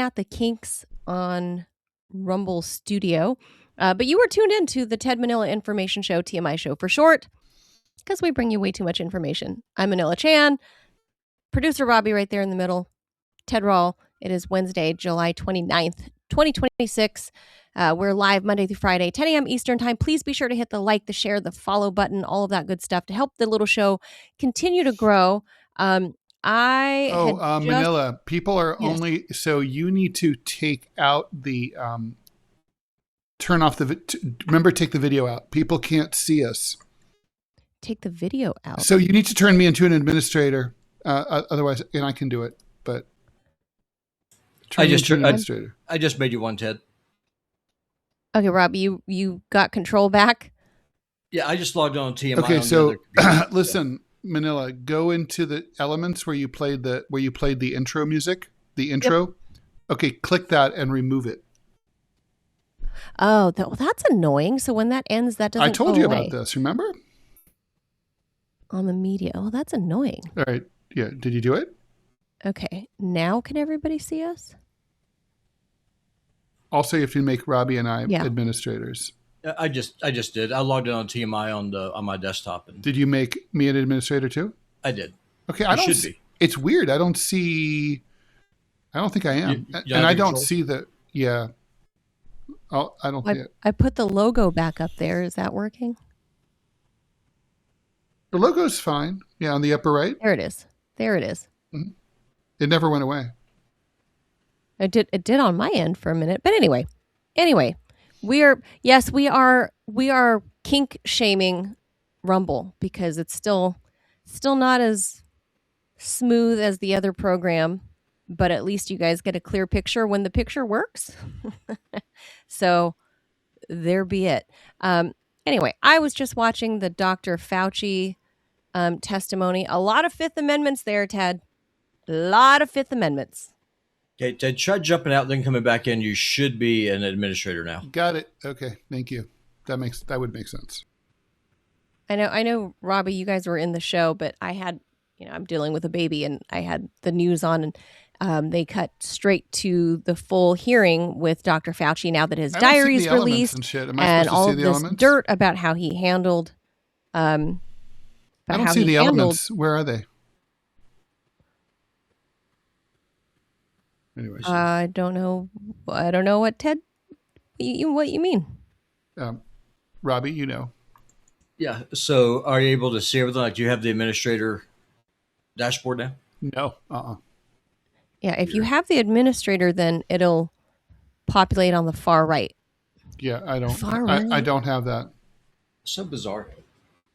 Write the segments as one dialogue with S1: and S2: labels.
S1: at the kinks on Rumble Studio. But you were tuned in to the Ted Manila Information Show, TMI Show for short, because we bring you way too much information. I'm Manila Chan, producer Robbie right there in the middle, Ted Rall. It is Wednesday, July 29th, 2026. We're live Monday through Friday, 10 a.m. Eastern time. Please be sure to hit the like, the share, the follow button, all of that good stuff to help the little show continue to grow.
S2: Manila, people are only, so you need to take out the, turn off remember, take the video out. People can't see us.
S1: Take the video out.
S2: So you need to turn me into an administrator. Otherwise, and I can do it, but
S3: I just made you one, Ted.
S1: Okay, Rob, you got control back?
S3: Yeah, I just logged on TMI.
S2: Okay, so listen, Manila, go into the elements where you played the intro music, the intro. Yep. Okay, click that and remove it.
S1: Oh, that's annoying. So when that ends, that doesn't.
S2: I told you about this. Remember?
S1: On the media. Oh, that's annoying.
S2: All right. Yeah. Did you do it?
S1: Okay. Now can everybody see us?
S2: Also, if you make Robbie and I administrators.
S3: I just did. I logged in on TMI on my desktop. And
S2: did you make me an administrator too?
S3: I did.
S2: Okay. Should be. It's weird. I don't think I am. And I don't see the, yeah. Oh, I don't see it.
S1: I put the logo back up there. Is that working?
S2: The logo's fine. Yeah, on the upper right.
S1: There it is. Mm-hmm.
S2: It never went away.
S1: It did on my end for a minute. But anyway, we are kink shaming Rumble because it's still not as smooth as the other program, but at least you guys get a clear picture when the picture works. So there be it. Anyway, I was just watching the Dr. Fauci testimony. A lot of Fifth Amendments there, Ted. A lot of Fifth Amendments.
S3: Okay, Ted, try jumping out, then coming back in. You should be an administrator now.
S2: Got it. Okay, thank you. That would make sense.
S1: I know, Robbie, you guys were in the show, but I had, I'm dealing with a baby, and I had the news on, and they cut straight to the full hearing with Dr. Fauci now that his diary's released and all of this dirt about how he handled.
S2: I don't see the elements. Where are they? Anyways.
S1: I don't know what Ted, what you mean.
S2: Robbie, you know.
S3: Yeah. So are you able to see everything? Like, do you have the administrator dashboard now?
S2: No.
S1: Yeah. If you have the administrator, then it'll populate on the far right.
S2: Yeah, I don't. I don't have that.
S3: So bizarre.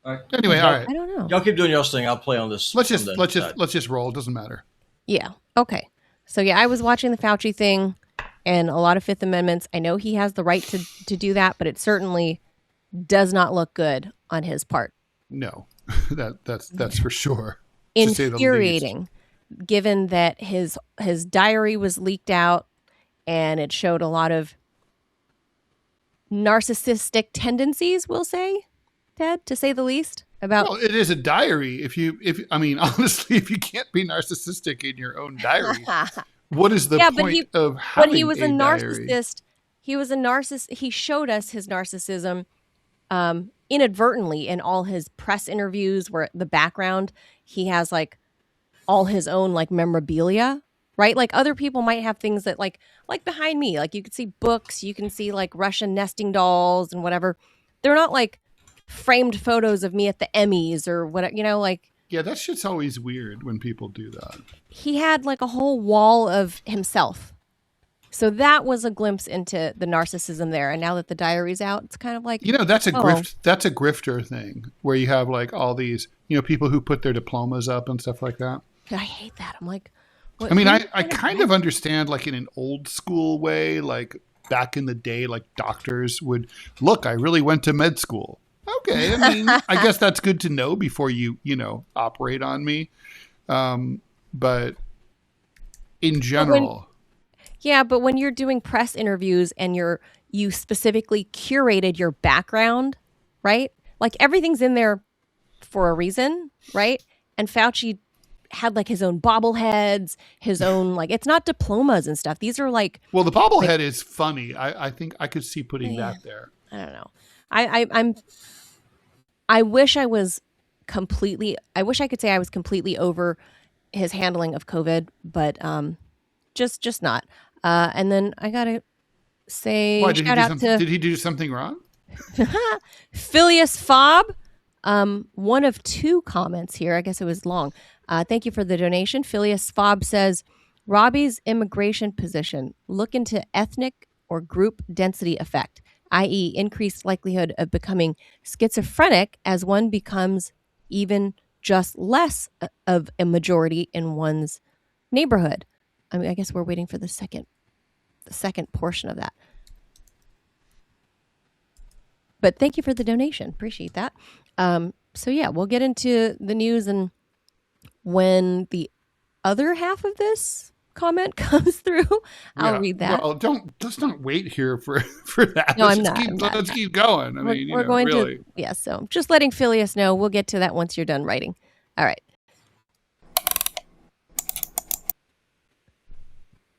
S3: All right.
S2: Anyway, all right.
S1: I don't know.
S3: Y'all keep doing y'all's thing. I'll play on this.
S2: Let's just roll. It doesn't matter.
S1: Yeah. Okay. So yeah, I was watching the Fauci thing and a lot of Fifth Amendments. I know he has the right to do that, but it certainly does not look good on his part.
S2: No, that's for sure.
S1: Infuriating, given that his diary was leaked out and it showed a lot of narcissistic tendencies, we'll say, Ted, to say the least.
S2: Well, it is a diary. Honestly, if you can't be narcissistic in your own diary, what is the point of having
S1: But he was a narcissist.
S2: Diary?
S1: He was a narcissist. He showed us his narcissism inadvertently in all his press interviews, where the background he has like all his own like memorabilia, right? Like other people might have things that like behind me, like you could see books, you can see like Russian nesting dolls and whatever. They're not like framed photos of me at the Emmys or what, like.
S2: Yeah, that shit's always weird when people do that.
S1: He had like a whole wall of himself. So that was a glimpse into the narcissism there. And now that the diary's out, it's kind of like,
S2: that's a grift. That's a grifter thing where you have like all these, people who put their diplomas up and stuff like that.
S1: I hate that. I'm like,
S2: what, I kind of understand like in an old school way, like back in the day, like doctors would look, I really went to med school. Okay. I guess that's good to know before you operate on me. But in general.
S1: But when you're doing press interviews and you specifically curated your background, right? Like everything's in there for a reason, right? And Fauci had like his own bobbleheads, his own like, it's not diplomas and stuff. These are like,
S2: Well, the bobblehead is funny. I think I could see putting that there.
S1: I don't know. I wish I was completely. I wish I could say I was completely over his handling of COVID, but just not. And then I gotta say,
S2: Why
S1: shout out to
S2: did he do something wrong?
S1: Phileas Fob. One of two comments here. I guess it was long. Thank you for the donation. Phileas Fob says, Robbie's immigration position. Look into ethnic or group density effect, i.e. increased likelihood of becoming schizophrenic as one becomes even just less of a majority in one's neighborhood. I mean, I guess we're waiting for the second portion of that. But thank you for the donation. Appreciate that. So yeah, we'll get into the news, and when the other half of this comment comes through, I'll read that.
S2: Well, let's not wait here for that.
S1: No,
S2: Let's keep going.
S1: We're going really. So just letting Phileas know. We'll get to that once you're done writing. All right.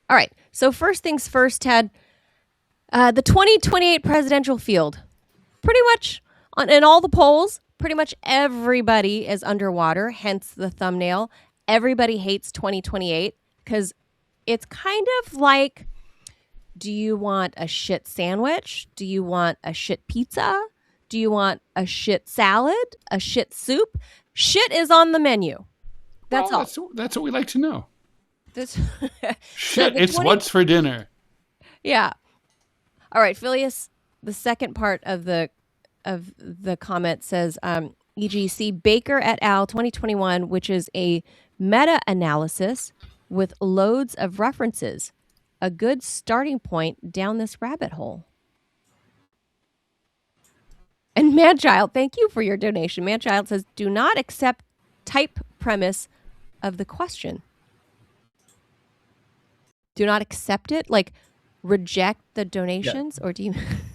S1: All right. So first things first, Ted. The 2028 presidential field. Pretty much in all the polls, pretty much everybody is underwater, hence the thumbnail. Everybody hates 2028 because it's kind of like, do you want a shit sandwich? Do you want a shit pizza? Do you want a shit salad? A shit soup? Shit is on the menu. That's all.
S2: That's what we like to know.
S1: This
S2: shit, it's what's for dinner.
S1: Yeah. All right, Phileas, the second part of the comment says, EGC Baker et al. 2021, which is a meta-analysis with loads of references. A good starting point down this rabbit hole. And Manchild, thank you for your donation. Manchild says, do not accept type premise of the question. Do not accept it? Like reject the donations? Yeah. Or do you...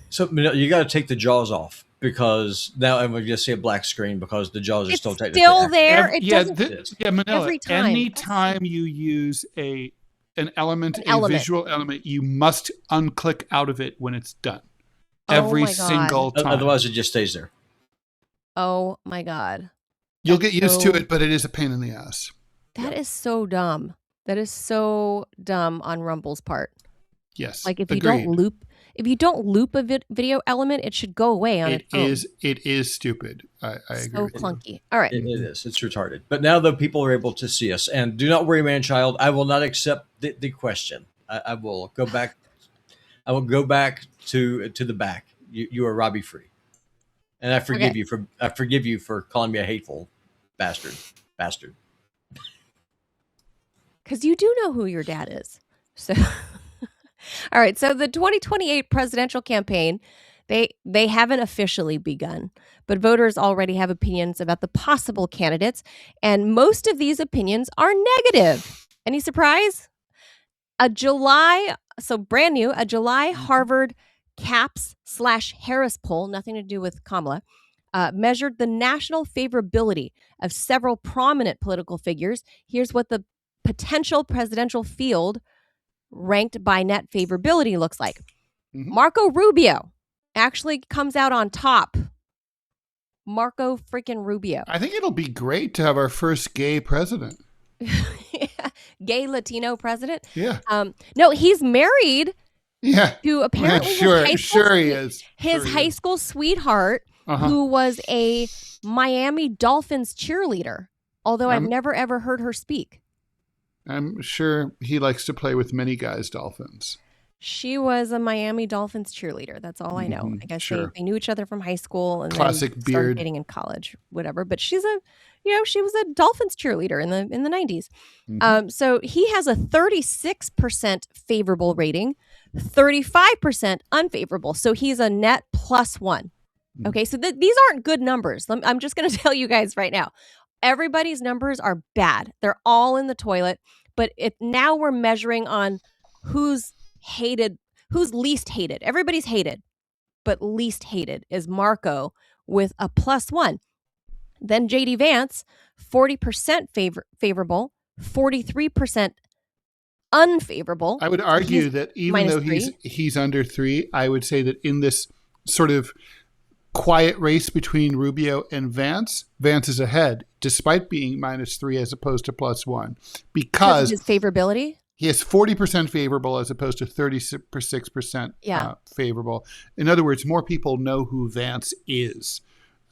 S3: So you got to take the jaws off, because now I'm going to see a black screen because the jaws are still technically
S1: still there.
S2: Manila,
S1: every time.
S2: Anytime you use an element, visual element, you must unclick out of it when it's done. Every single time.
S3: Otherwise, it just stays there.
S1: Oh my God.
S2: You'll get used to it, but it is a pain in the ass.
S1: That is so dumb. That is so dumb on Rumble's part.
S2: Yes.
S1: Like if you don't loop a video element, it should go away on its own.
S2: It is stupid. I agree.
S1: So clunky. All right.
S3: It is. It's retarded. But now the people are able to see us. And do not worry, man-child. I will not accept the question. I will go back. I will go back to the back. You are Robbie free. And I forgive you for calling me a hateful bastard.
S1: Because you do know who your dad is. So all right, so the 2028 presidential campaign, they haven't officially begun, but voters already have opinions about the possible candidates, and most of these opinions are negative. Any surprise? Brand new, a July Harvard CAPS/Harris poll, nothing to do with Kamala, measured the national favorability of several prominent political figures. Here's what the potential presidential field ranked by net favorability looks like. Mm-hmm. Marco Rubio actually comes out on top. Marco freaking Rubio.
S2: I think it'll be great to have our first gay president.
S1: Gay Latino president?
S2: Yeah.
S1: No, he's married.
S2: Yeah.
S1: To apparently his high school sweetheart, who was a Miami Dolphins cheerleader. Although I've never ever heard her speak.
S2: I'm sure he likes to play with many guys' dolphins.
S1: She was a Miami Dolphins cheerleader. That's all I know. I guess they knew each other from high school and
S2: classic
S1: then
S2: beard.
S1: Started dating in college, whatever. But she was a Dolphins cheerleader in the 90s. Mm-hmm. So he has a 36% favorable rating, 35% unfavorable. So he's a net +1. Mm-hmm. Okay, so these aren't good numbers. I'm just going to tell you guys right now. Everybody's numbers are bad. They're all in the toilet. But now we're measuring on who's least hated. Everybody's hated, but least hated is Marco with a +1. Then J.D. Vance, 40% favorable, 43% unfavorable.
S2: I would argue that even though he's under 3, I would say that in this sort of quiet race between Rubio and Vance, Vance is ahead, despite being -3 as opposed to +1, because
S1: his favorability.
S2: He has 40% favorable as opposed to 36% favorable. In other words, more people know who Vance is.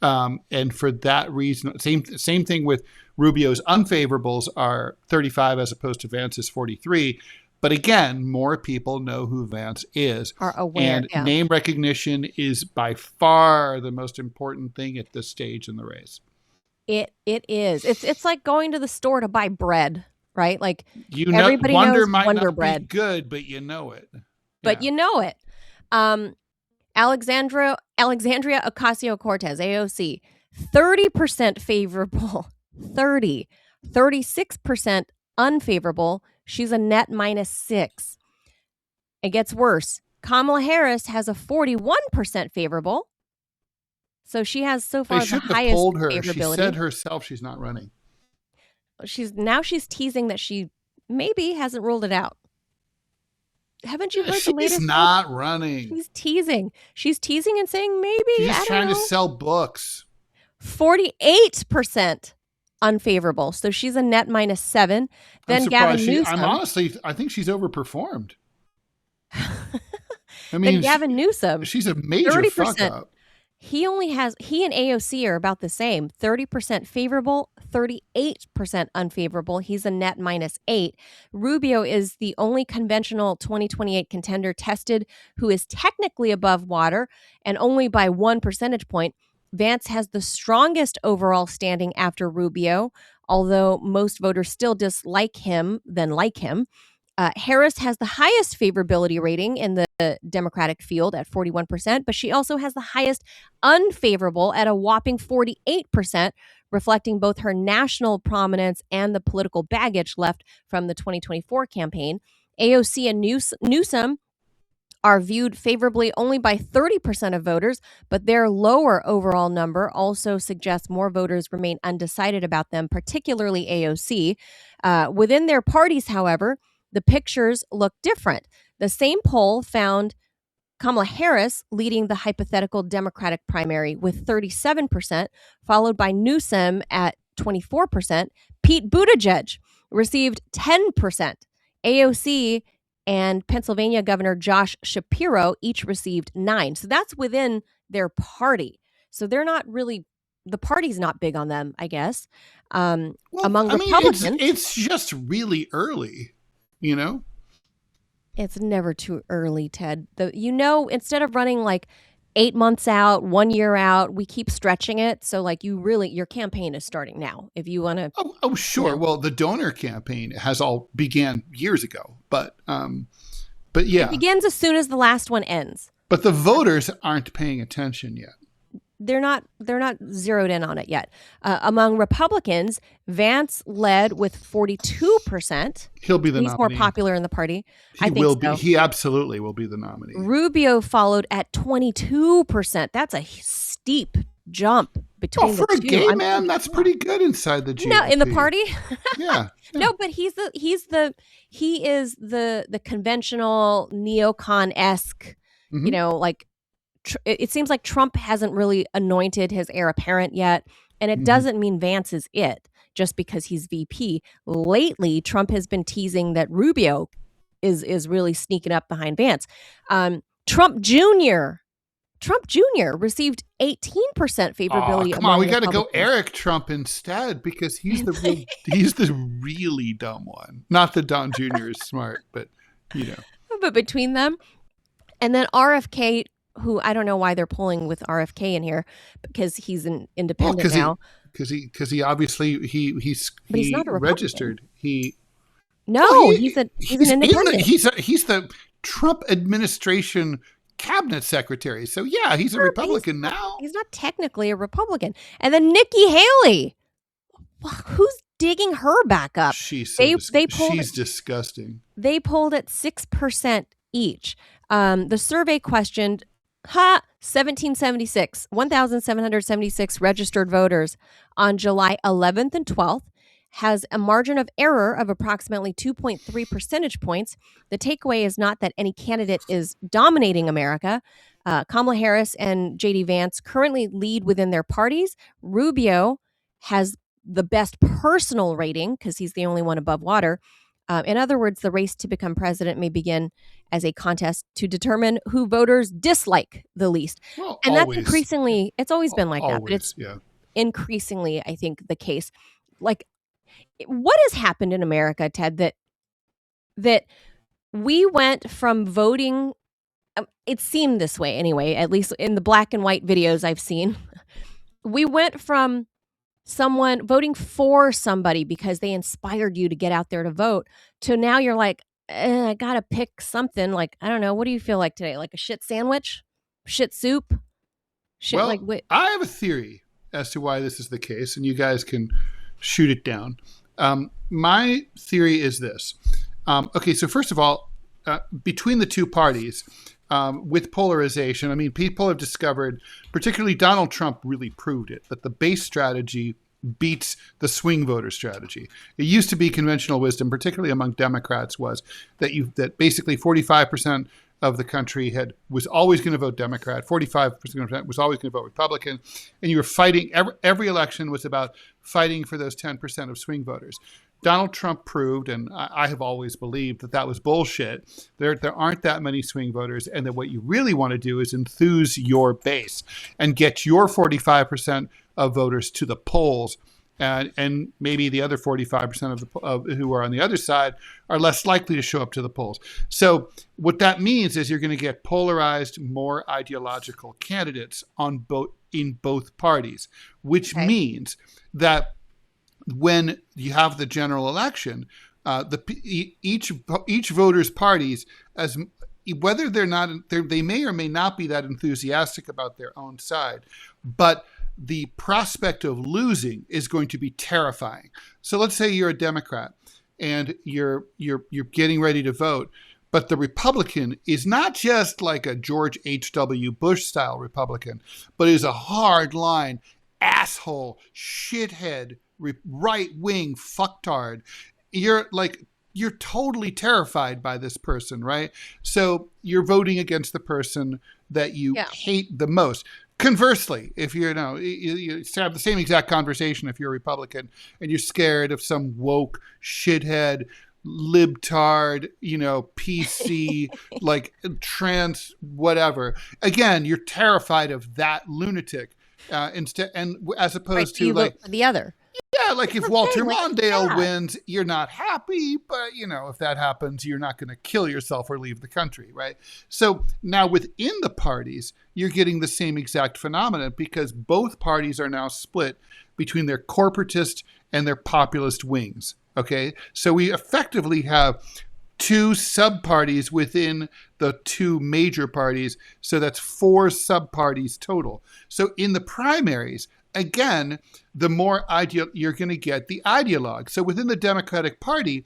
S2: And for that reason, same thing with Rubio's unfavorables are 35 as opposed to Vance's 43. But again, more people know who Vance is.
S1: Are aware.
S2: And name recognition is by far the most important thing at this stage in the race.
S1: It is. It's like going to the store to buy bread, right? Like
S2: everybody knows
S1: might Wonder
S2: not
S1: Bread.
S2: Be good, but you know it.
S1: But you know it. Alexandria Ocasio-Cortez, AOC, 30% favorable, 36% unfavorable. She's a net -6. It gets worse. Kamala Harris has a 41% favorable. So she has so far the highest
S2: polled her.
S1: favorability.
S2: She said herself she's not running.
S1: She's teasing that she maybe hasn't ruled it out. Haven't you heard the latest?
S2: She's not running.
S1: She's teasing. She's teasing and saying maybe.
S2: She's trying to sell books.
S1: 48% unfavorable. So she's a net -7. Then Gavin Newsom.
S2: I think she's overperformed. I
S1: mean, then Gavin Newsom.
S2: She's a major 30%. Fuck up.
S1: He and AOC are about the same. 30% favorable, 38% unfavorable. He's a net -8. Rubio is the only conventional 2028 contender tested who is technically above water and only by 1 percentage point. Vance has the strongest overall standing after Rubio, although most voters still dislike him than like him. Harris has the highest favorability rating in the Democratic field at 41%, but she also has the highest unfavorable at a whopping 48%, reflecting both her national prominence and the political baggage left from the 2024 campaign. AOC and Newsom are viewed favorably only by 30% of voters, but their lower overall number also suggests more voters remain undecided about them, particularly AOC. Within their parties, however, the pictures look different. The same poll found Kamala Harris leading the hypothetical Democratic primary with 37%, followed by Newsom at 24%. Pete Buttigieg received 10%. AOC and Pennsylvania Governor Josh Shapiro each received 9%. So that's within their party. So they're not really, the party's not big on them, I guess. Among Republicans.
S2: It's just really early. You know,
S1: it's never too early, Ted. Instead of running like 8 months out, 1 year out, we keep stretching it. So like your campaign is starting now. If you want to.
S2: Oh, sure. You know. Well, the donor campaign began years ago, but yeah,
S1: it begins as soon as the last one ends.
S2: But the voters aren't paying attention yet.
S1: They're not zeroed in on it yet. Among Republicans, Vance led with 42%.
S2: He'll be the nominee.
S1: He's more popular in the party.
S2: I think so. He absolutely will be the nominee.
S1: Rubio followed at 22%. That's a steep jump between the two.
S2: For a gay man, that's pretty good inside the GOP.
S1: No, in the party?
S2: Yeah.
S1: No, but he is the conventional neocon-esque, like, it seems like Trump hasn't really anointed his heir apparent yet. And it doesn't mean Vance is it just because he's VP. Lately, Trump has been teasing that Rubio is really sneaking up behind Vance. Trump Jr. received 18% favorability.
S2: Come on, we got to go Eric Trump instead because he's the really dumb one. Not that Don Jr. is smart, but
S1: But between them, and then RFK, who I don't know why they're pulling with RFK in here because he's an independent now.
S2: Because he obviously he's
S1: not a
S2: registered.
S1: He's an independent.
S2: He's the Trump administration cabinet secretary. So yeah, he's a Republican now.
S1: He's not technically a Republican. And then Nikki Haley, who's digging her back up?
S2: She's disgusting.
S1: They polled at 6% each. The survey questioned 1,776 registered voters on July 11th and 12th has a margin of error of approximately 2.3 percentage points. The takeaway is not that any candidate is dominating America. Kamala Harris and J.D. Vance currently lead within their parties. Rubio has the best personal rating because he's the only one above water. In other words, the race to become president may begin as a contest to determine who voters dislike the least.
S2: Well,
S1: And that's
S2: always.
S1: increasingly, it's always been like that, but it's
S2: Always, yeah.
S1: increasingly, I think, the case. Like, what has happened in America, Ted, that we went from voting, it seemed this way anyway, at least in the black and white videos I've seen. We went from someone voting for somebody because they inspired you to get out there to vote to now you're like, I gotta pick something. Like, I don't know, what do you feel like today? Like a shit sandwich? Shit soup? Shit,
S2: Well,
S1: like what?
S2: I have a theory as to why this is the case, and you guys can shoot it down. My theory is this. Okay, so first of all, between the two parties, with polarization, I mean, people have discovered, particularly Donald Trump really proved it, that the base strategy beats the swing voter strategy. It used to be conventional wisdom, particularly among Democrats, was that basically 45% of the country was always going to vote Democrat, 45% was always going to vote Republican, and you were fighting. Every election was about fighting for those 10% of swing voters. Donald Trump proved, and I have always believed, that was bullshit. There aren't that many swing voters, and that what you really want to do is enthuse your base and get your 45% of voters to the polls. And maybe the other 45% of who are on the other side are less likely to show up to the polls. So what that means is you're going to get polarized, more ideological candidates in both parties, which means that when you have the general election, each voter's parties, as whether they may or may not be that enthusiastic about their own side, but the prospect of losing is going to be terrifying. So let's say you're a Democrat and you're getting ready to vote, but the Republican is not just like a George H.W. Bush style Republican, but is a hard line asshole, shithead, right-wing fucktard. You're totally terrified by this person, right? So you're voting against the person that you hate the most. Conversely, if you have the same exact conversation if you're a Republican and you're scared of some woke shithead, libtard, PC, like trans, whatever. Again, you're terrified of that lunatic instead, and as opposed to like
S1: the other.
S2: Yeah, like if Walter Mondale wins, you're not happy, but if that happens, you're not going to kill yourself or leave the country, right? So now within the parties, you're getting the same exact phenomenon because both parties are now split between their corporatist and their populist wings, okay? So we effectively have two sub-parties within the two major parties, so that's 4 sub-parties total. So in the primaries, again, the more you're going to get the ideologue. So within the Democratic Party,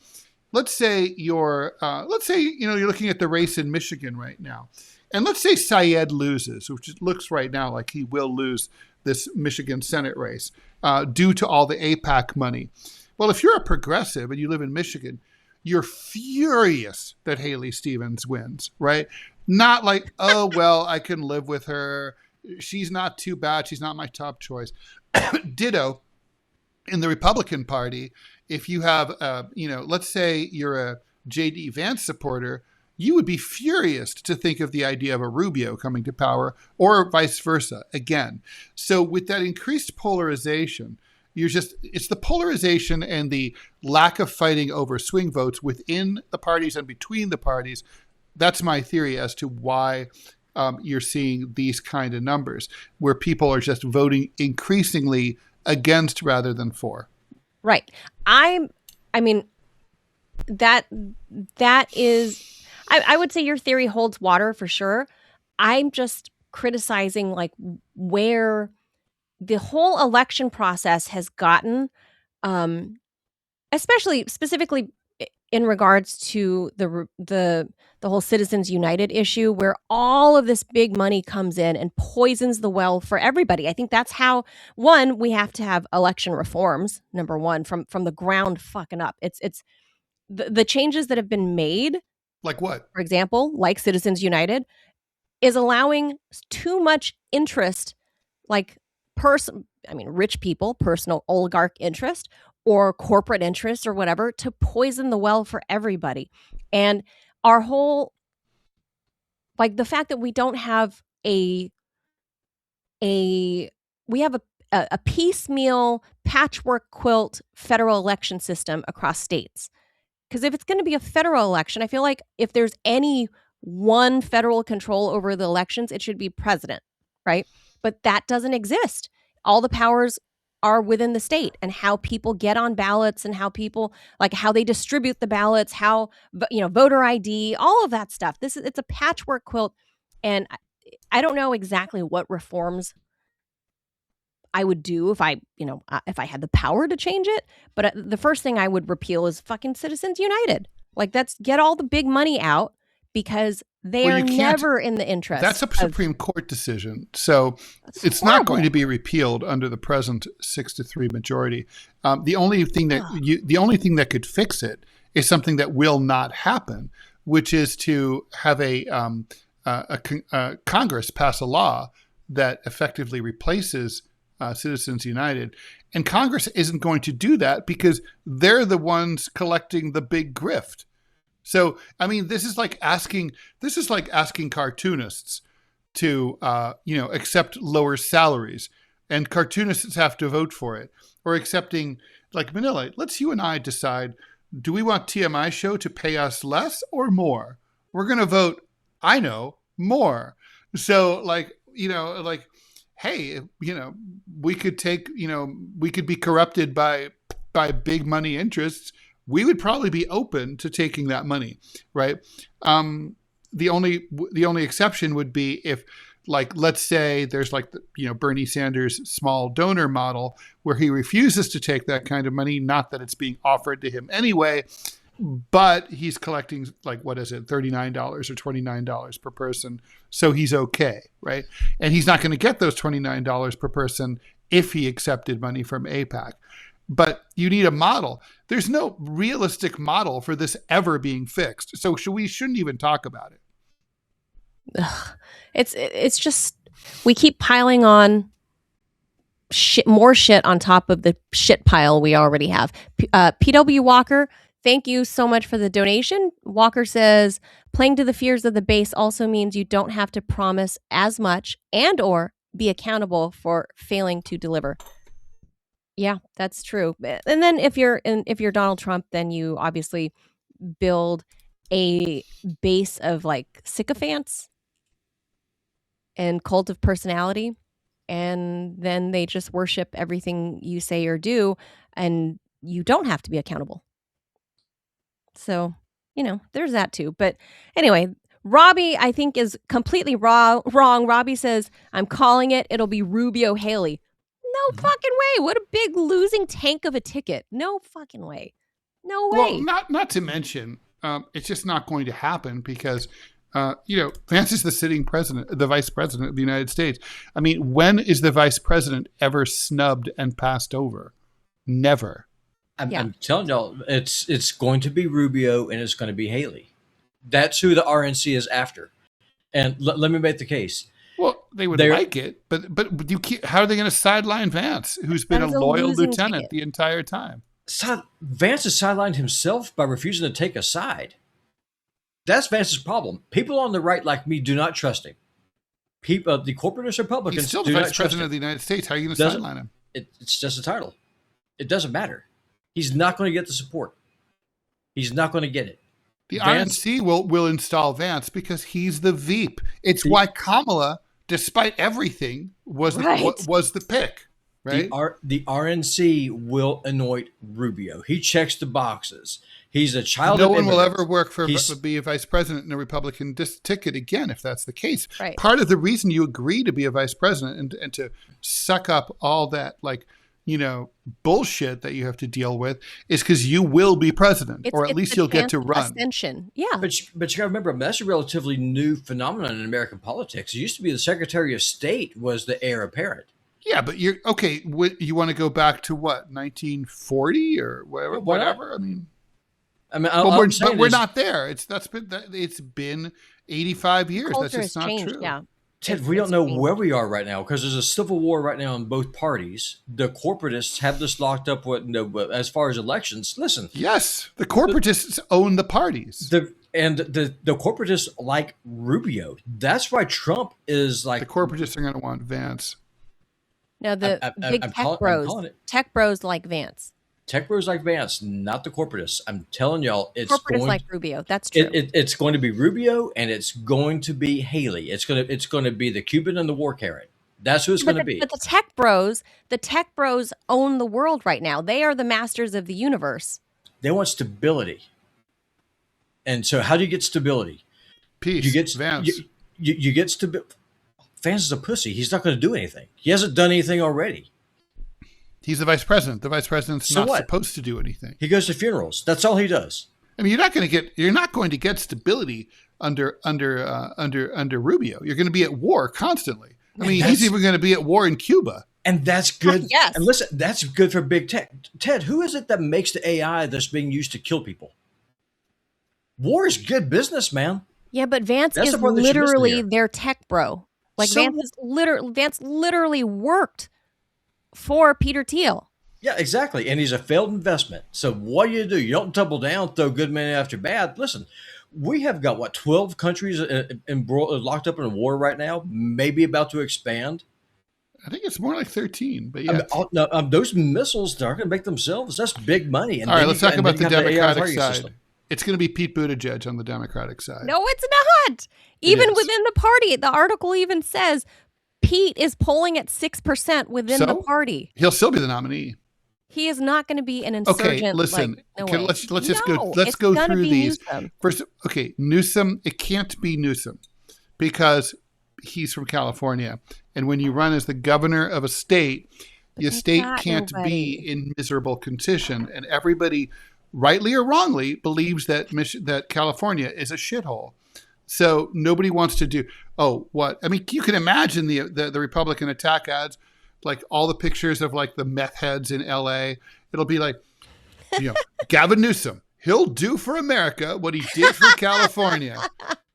S2: let's say you're looking at the race in Michigan right now, and let's say Syed loses, which it looks right now like he will lose this Michigan Senate race due to all the AIPAC money. Well, if you're a progressive and you live in Michigan, you're furious that Haley Stevens wins, right? Not like, oh, well, I can live with her. She's not too bad. She's not my top choice. Ditto in the Republican Party. If you have, let's say you're a J.D. Vance supporter, you would be furious to think of the idea of a Rubio coming to power or vice versa again. So with that increased polarization, it's the polarization and the lack of fighting over swing votes within the parties and between the parties. That's my theory as to why you're seeing these kind of numbers where people are just voting increasingly against rather than for.
S1: Right. I mean, that is, I would say your theory holds water for sure. I'm just criticizing like where the whole election process has gotten, specifically in regards to the whole Citizens United issue, where all of this big money comes in and poisons the well for everybody. I think that's how, one, we have to have election reforms, number one, from the ground fucking up. It's the changes that have been made,
S2: Like what?
S1: for example, like Citizens United, is allowing too much interest, like rich people, personal oligarch interest or corporate interest or whatever, to poison the well for everybody. And our whole, like, the fact that we don't have we have a piecemeal patchwork quilt federal election system across states. Because if it's going to be a federal election, I feel like if there's any one federal control over the elections, it should be president, right? But that doesn't exist. All the powers are within the state, and how people get on ballots and how people, like, how they distribute the ballots, how, voter ID, all of that stuff. It's a patchwork quilt. And I don't know exactly what reforms I would do if I had the power to change it. But the first thing I would repeal is fucking Citizens United. Like, that's get all the big money out, because they are never in the interest.
S2: That's a Supreme Court decision. So it's horrible. Not going to be repealed under the present 6-3 majority. The only thing that could fix it is something that will not happen, which is to have a Congress pass a law that effectively replaces Citizens United. And Congress isn't going to do that because they're the ones collecting the big grift. So, I mean, this is like asking cartoonists to, accept lower salaries, and cartoonists have to vote for it. Or accepting, like, Manila, let's you and I decide, do we want TMI Show to pay us less or more? We're going to vote, I know, more. So, hey, we could be corrupted by big money interests. We would probably be open to taking that money, right? The only exception would be if, like, let's say there's Bernie Sanders' small donor model where he refuses to take that kind of money, not that it's being offered to him anyway, but he's collecting, like, what is it, $39 or $29 per person, so he's okay, right? And he's not going to get those $29 per person if he accepted money from AIPAC. But you need a model. There's no realistic model for this ever being fixed. So we shouldn't even talk about it.
S1: Ugh. It's just, we keep piling on more shit on top of the shit pile we already have. PW Walker, thank you so much for the donation. Walker says, playing to the fears of the base also means you don't have to promise as much and or be accountable for failing to deliver. Yeah, that's true. And then if you're Donald Trump, then you obviously build a base of, like, sycophants and cult of personality, and then they just worship everything you say or do, and you don't have to be accountable. So, there's that too. But anyway, Robbie, I think, is completely wrong. Robbie says, I'm calling it. It'll be Rubio Haley. No fucking way. What a big losing tank of a ticket. No fucking way. No way.
S2: Well, not to mention, it's just not going to happen because, Vance is the vice president of the United States. I mean, when is the vice president ever snubbed and passed over? Never.
S3: I'm telling y'all, it's going to be Rubio and it's going to be Haley. That's who the RNC is after. And let me make the case.
S2: Well, they would like it, but how are they going to sideline Vance, who's been a loyal lieutenant the entire time?
S3: Vance has sidelined himself by refusing to take a side. That's Vance's problem. People on the right like me do not trust him. The corporatist Republicans
S2: He's still
S3: do
S2: the
S3: not
S2: vice
S3: trust
S2: president
S3: him.
S2: of the United States. How are you going to sideline him?
S3: It's just a title. It doesn't matter. He's not going to get the support. He's not going to get it.
S2: The RNC will install Vance because he's the Veep. It's why Kamala, despite everything, was the pick. Right?
S3: The RNC will anoint Rubio. He checks the boxes. He's a child.
S2: No one will ever be a vice president in a Republican ticket again if that's the case.
S1: Right.
S2: Part of the reason you agree to be a vice president and to suck up all that, like, bullshit that you have to deal with is because you will be president, or at least you'll get to run.
S1: Ascension. Yeah.
S3: But you got to remember, that's a relatively new phenomenon in American politics. It used to be the Secretary of State was the heir apparent.
S2: Yeah, but you're okay. You want to go back to what, 1940 or whatever? I mean, we're not there. It's been 85 years. That's just not
S1: changed,
S2: true.
S1: Yeah.
S3: Ted, we don't know where we are right now because there's a civil war right now in both parties. The corporatists have this locked up as far as elections. Listen.
S2: Yes, the corporatists own the parties.
S3: The corporatists like Rubio. That's why Trump is like.
S2: The corporatists are going to want Vance.
S1: No, big tech bros like Vance.
S3: Tech bros like Vance, not the corporatists. I'm telling y'all,
S1: corporatists like Rubio. That's true.
S3: It's going to be Rubio, and it's going to be Haley. It's going to be the Cuban and the war carrot. That's who it's going to be.
S1: But the tech bros own the world right now. They are the masters of the universe.
S3: They want stability, and so how do you get stability?
S2: Peace.
S3: You get
S2: Vance.
S3: You get stability. Vance is a pussy. He's not going to do anything. He hasn't done anything already.
S2: He's the vice president. The vice president's not supposed to do anything.
S3: He goes to funerals. That's all he does.
S2: I mean, you're not going to get stability under Rubio. You're going to be at war constantly. I mean, he's even going to be at war in Cuba.
S3: And that's good.
S1: Yes.
S3: And listen, that's good for big tech. Ted, who is it that makes the AI that's being used to kill people? War is good business, man.
S1: Yeah, but Vance is literally their tech bro. Like Vance literally worked for Peter Thiel.
S3: Yeah, exactly. And he's a failed investment. So what do? You don't double down, throw good money after bad. Listen, we have got 12 countries locked up in a war right now, maybe about to expand.
S2: I think it's more like 13, but yeah.
S3: Those missiles are going to make themselves. That's big money. And
S2: all right, let's talk about the Democratic side. System. It's going to be Pete Buttigieg on the Democratic side.
S1: No, it's not. Even within the party, the article even says Pete is polling at 6% within the party.
S2: He'll still be the nominee.
S1: He is not going to be an insurgent.
S2: Okay, listen. Let's go through these.
S1: Newsom.
S2: First, okay, Newsom. It can't be Newsom because he's from California, and when you run as the governor of a state, your state can't be in miserable condition, and everybody, rightly or wrongly, believes that California is a shithole. So nobody wants to do. Oh, what? I mean, you can imagine the Republican attack ads, like all the pictures of like the meth heads in L.A. It'll be like, Gavin Newsom, he'll do for America what he did for California.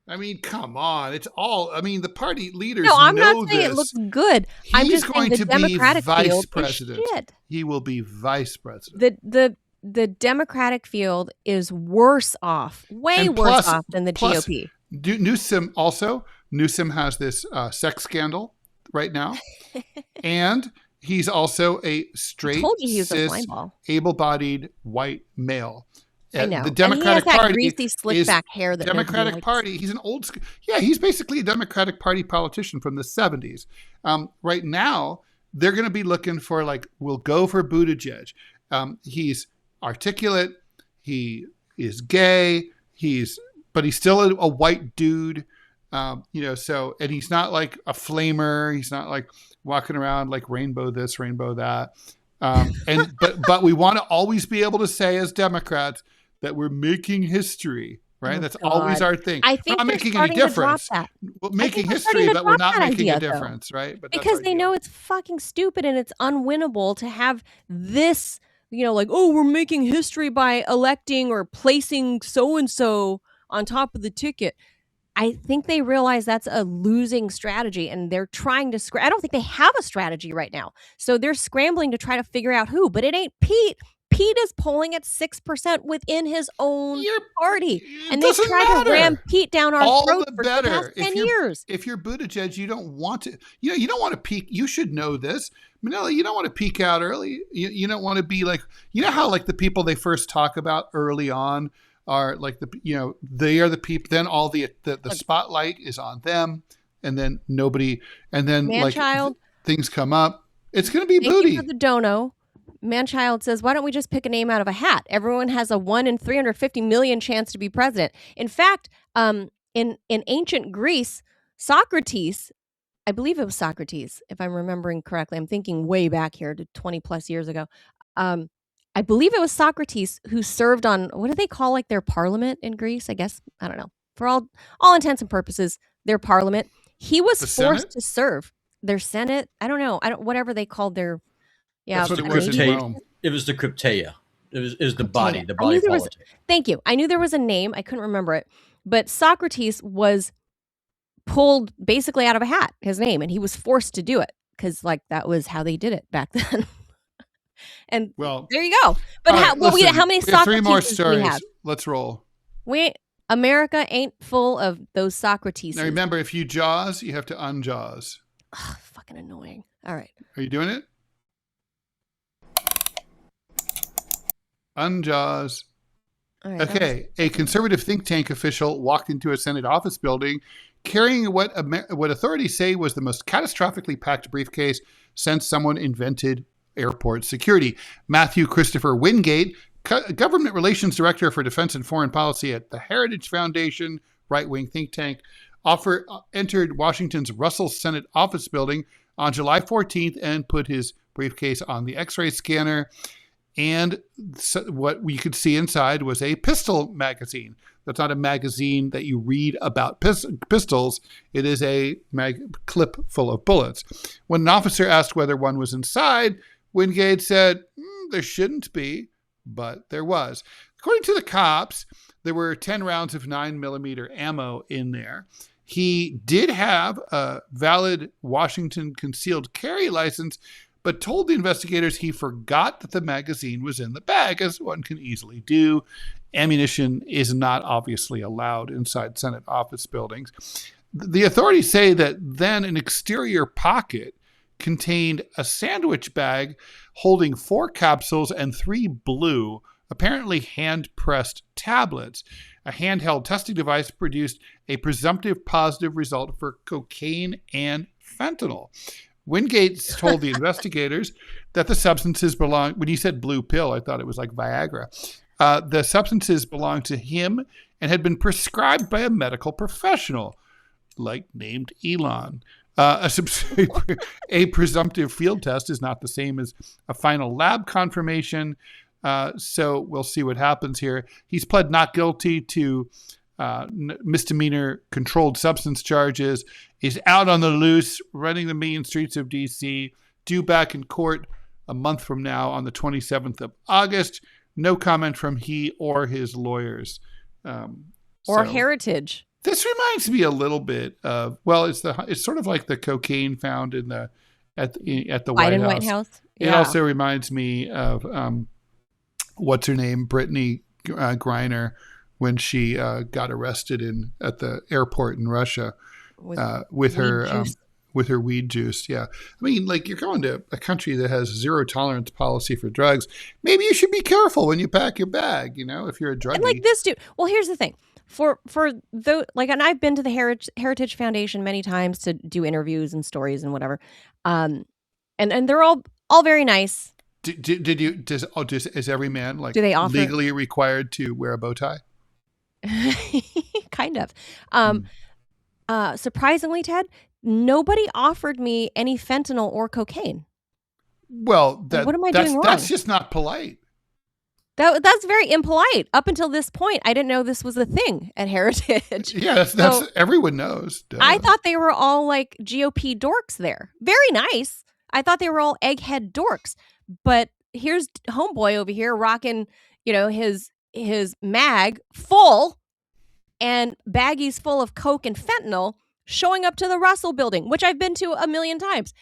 S2: I mean, come on. It's all. I mean, the party leaders know this.
S1: No, I'm not saying it looks good. I'm just
S2: going
S1: saying the Democratic
S2: be vice
S1: field
S2: president.
S1: Is shit.
S2: He will be vice president.
S1: The Democratic field is worse off, worse off than the GOP.
S2: Newsom has this sex scandal right now, and he's also a straight, cis, able-bodied white male.
S1: I know.
S2: The Democratic
S1: and he has
S2: Party
S1: that greasy, slick back hair. That
S2: Democratic Party. He's an old school. Yeah, he's basically a Democratic Party politician from the 70s. Right now, they're going to be looking for we'll go for Buttigieg. He's articulate. He is gay. But he's still a white dude. So, and he's not like a flamer. He's not like walking around like rainbow this, rainbow that. But we want to always be able to say as Democrats that we're making history, right?
S1: Oh,
S2: That's
S1: God.
S2: always our thing.
S1: I think
S2: we're not
S1: they're
S2: making any
S1: starting to drop
S2: difference.
S1: that.
S2: We're making history, but we're not making a difference, right? But
S1: because they know it's fucking stupid and it's unwinnable to have this, we're making history by electing or placing so-and-so on top of the ticket. I think they realize that's a losing strategy and they're trying to I don't think they have a strategy right now. So they're scrambling to try to figure out who, but it ain't Pete. Pete is polling at 6% within his own party. And they try to ram Pete down our throat for the past 10 years.
S2: If you're Buttigieg, you don't want to, you don't want to peak. You should know this. Manila, you don't want to peak out early. You don't want to be like, how like the people they first talk about early on are like they are the people, then all the spotlight is on them, and then nobody, and then
S1: Man-child,
S2: things come up. It's going to be
S1: Thank
S2: Booty.
S1: You for the dono. Manchild says, why don't we just pick a name out of a hat? Everyone has a 1 in 350 million chance to be president. In fact, in ancient Greece, Socrates I believe it was Socrates, if I'm remembering correctly. I'm thinking way back here to 20 plus years ago. I believe it was Socrates who served on, what do they call like their parliament in Greece? I guess, I don't know. For all intents and purposes, their parliament. He was
S2: The
S1: forced
S2: Senate?
S1: to serve their Senate. I don't know. Whatever they called their, yeah.
S2: That's what it
S3: The
S2: was in
S3: crypteia.
S2: Rome.
S3: It was the crypteia. It was the body,
S1: I knew there was,
S3: politic.
S1: thank you. I knew there was a name. I couldn't remember it. But Socrates was pulled basically out of a hat, his name, and he was forced to do it because like that was how they did it back then. And
S2: Well,
S1: there you go. But
S2: all
S1: how,
S2: right,
S1: well,
S2: listen,
S1: how many
S2: we have three more
S1: Socrates do we
S2: stories.
S1: have?
S2: Let's roll.
S1: America ain't full of those Socrates.
S2: Now remember, if you jaws, you have to unjaws.
S1: Ugh, fucking annoying. All right.
S2: Are you doing it? Unjaws.
S1: All right.
S2: Okay. A conservative think tank official walked into a Senate office building carrying what authorities say was the most catastrophically packed briefcase since someone invented airport security. Matthew Christopher Wingate, government relations director for defense and foreign policy at the Heritage Foundation, right-wing think tank, entered Washington's Russell Senate office building on July 14th and put his briefcase on the X-ray scanner. And what we could see inside was a pistol magazine. That's not a magazine that you read about pistols. It is a clip full of bullets. When an officer asked whether one was inside, Wingate said, there shouldn't be, but there was. According to the cops, there were 10 rounds of 9mm ammo in there. He did have a valid Washington concealed carry license, but told the investigators he forgot that the magazine was in the bag, as one can easily do. Ammunition is not obviously allowed inside Senate office buildings. The authorities say that then an exterior pocket contained a sandwich bag holding 4 capsules and 3 blue, apparently hand-pressed tablets. A handheld testing device produced a presumptive positive result for cocaine and fentanyl. Wingate told the investigators that the substances belong, when he said blue pill, I thought it was like Viagra. The substances belonged to him and had been prescribed by a medical professional, like named Elon. A presumptive field test is not the same as a final lab confirmation. So we'll see what happens here. He's pled not guilty to misdemeanor controlled substance charges, is out on the loose, running the main streets of D.C., due back in court a month from now on the 27th of August. No comment from he or his lawyers.
S1: Or Heritage.
S2: This reminds me a little bit of, well, it's sort of like the cocaine found in at the White House.
S1: Yeah.
S2: It also reminds me of what's her name, Brittany Griner, when she got arrested at the airport in Russia with her weed juice. Yeah, I mean, like, you're going to a country that has zero tolerance policy for drugs. Maybe you should be careful when you pack your bag. You know, if you're a druggie.
S1: And like this dude. Well, here's the thing. For and I've been to the Heritage Foundation many times to do interviews and stories and whatever, and they're all very nice.
S2: Is every man like
S1: do they offer
S2: legally required to wear a bow tie?
S1: Kind of. Surprisingly, Ted, nobody offered me any fentanyl or cocaine.
S2: Well,
S1: what am I doing wrong?
S2: That's just not polite.
S1: That's very impolite. Up until this point, I didn't know this was a thing at Heritage.
S2: Yeah, that's everyone knows. Duh.
S1: I thought they were all like GOP dorks there. Very nice. I thought they were all egghead dorks. But here's homeboy over here rocking, his mag full and baggies full of coke and fentanyl, showing up to the Russell building, which I've been to a million times.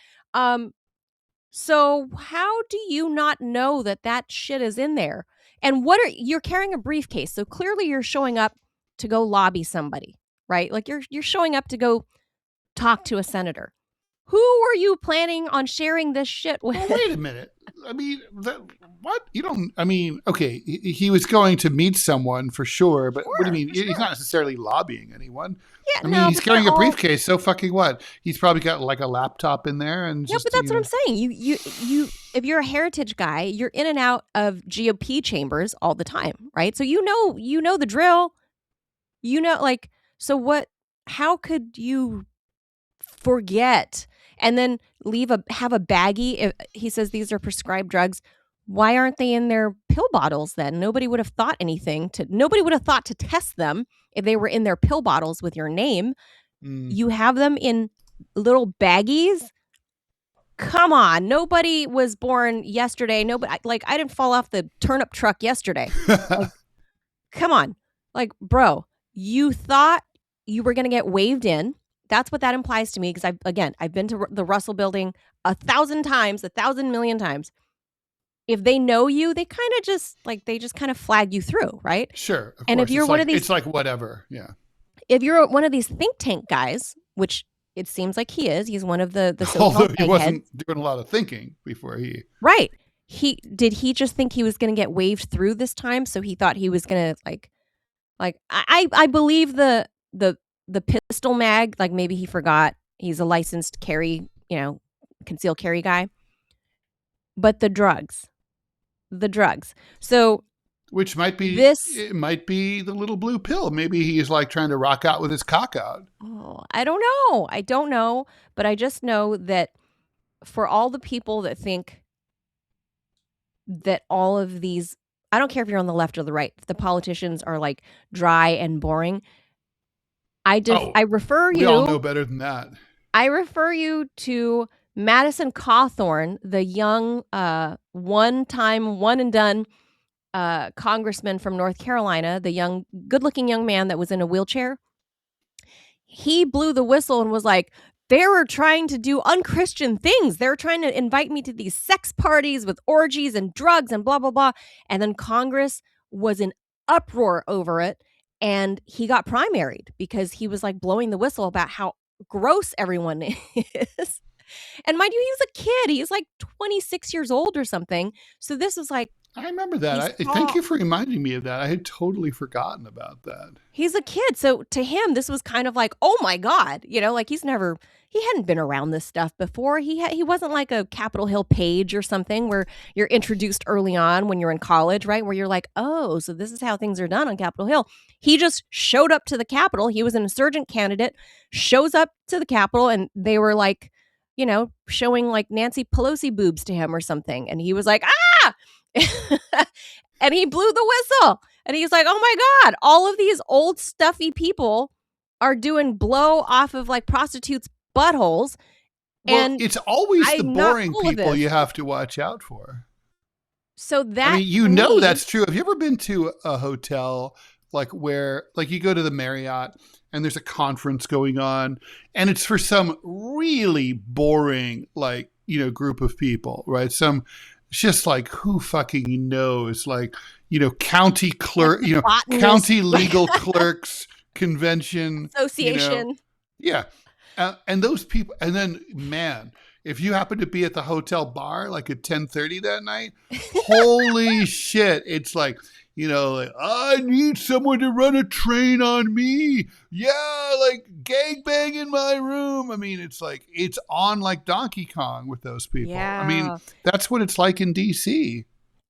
S1: So how do you not know that shit is in there? And you're carrying a briefcase, so clearly you're showing up to go lobby somebody, right? Like you're showing up to go talk to a senator. Who were you planning on sharing this shit with?
S2: Well, wait a minute. I mean, what? You don't, I mean, okay, he was going to meet someone for sure, but what do you mean? He's not necessarily lobbying anyone.
S1: Yeah,
S2: I mean, he's carrying a briefcase, so fucking what? He's probably got like a laptop in there. And
S1: but that's what I'm saying. You, if you're a Heritage guy, you're in and out of GOP chambers all the time, right? So you know the drill. So how could you forget, and then have a baggie. If he says these are prescribed drugs, why aren't they in their pill bottles then? Nobody would have thought to test them if they were in their pill bottles with your name. You have them in little baggies. Come on, nobody was born yesterday. Nobody, like, I didn't fall off the turnip truck yesterday. Like, come on, like, bro, you thought you were going to get waved in. That's what that implies to me, because I've been to the Russell building 1,000 times, 1,000 million times. If they know you, they kind of just kind of flag you through, right?
S2: Sure.
S1: And if you're one of these,
S2: it's like whatever. Yeah.
S1: If you're one of these think tank guys, which it seems like he is, he's one of the so-called
S2: although he wasn't
S1: heads.
S2: doing a lot of thinking before he.
S1: Right. He just think he was going to get waved through this time, so he thought he was going to like I believe the pistol mag, like maybe he forgot he's a licensed carry, concealed carry guy. But the drugs. So
S2: which might be it might be the little blue pill. Maybe he's like trying to rock out with his cock out.
S1: Oh, I don't know, but I just know that for all the people that think that all of these, I don't care if you're on the left or the right, if the politicians are like dry and boring. I refer you.
S2: We all know better than that.
S1: I refer you to Madison Cawthorn, the young, one-time, one-and-done congressman from North Carolina, the young, good-looking young man that was in a wheelchair. He blew the whistle and was like, they were trying to do unchristian things. They were trying to invite me to these sex parties with orgies and drugs and blah, blah, blah. And then Congress was in uproar over it. And he got primaried because he was like blowing the whistle about how gross everyone is. And mind you, he was a kid. He's like 26 years old or something. So this was like,
S2: I remember that. Thank you for reminding me of that. I had totally forgotten about that.
S1: He's a kid. So to him, this was kind of like, oh my God, like he hadn't been around this stuff before. He wasn't like a Capitol Hill page or something where you're introduced early on when you're in college, right? Where you're like, oh, so this is how things are done on Capitol Hill. He just showed up to the Capitol. He was an insurgent candidate, shows up to the Capitol, and they were like, showing like Nancy Pelosi boobs to him or something. And he was like, ah! And he blew the whistle. And he's like, oh my God, all of these old stuffy people are doing blow off of like prostitutes' buttholes.
S2: Well,
S1: and
S2: it's always the boring people you have to watch out for.
S1: So that,
S2: that's true. Have you ever been to a hotel like where like you go to the Marriott and there's a conference going on and it's for some really boring, like, group of people, right? It's just like, who fucking knows? Like, county clerk, county legal clerks convention
S1: association.
S2: Yeah. And those people, and then, man, if you happen to be at the hotel bar, like at 10:30 that night, holy shit. It's like, like, I need someone to run a train on me. Yeah, like gangbang in my room. I mean, it's like, it's on like Donkey Kong with those people.
S1: Yeah.
S2: I mean, that's what it's like in DC.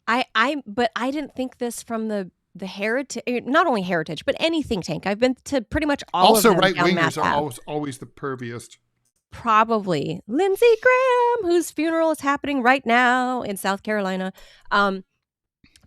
S1: But I didn't think this from the heritage, not only heritage, but any think tank. I've been to pretty much all of them.
S2: Also, right-wingers are always the perviest.
S1: Probably Lindsey Graham, whose funeral is happening right now in South Carolina.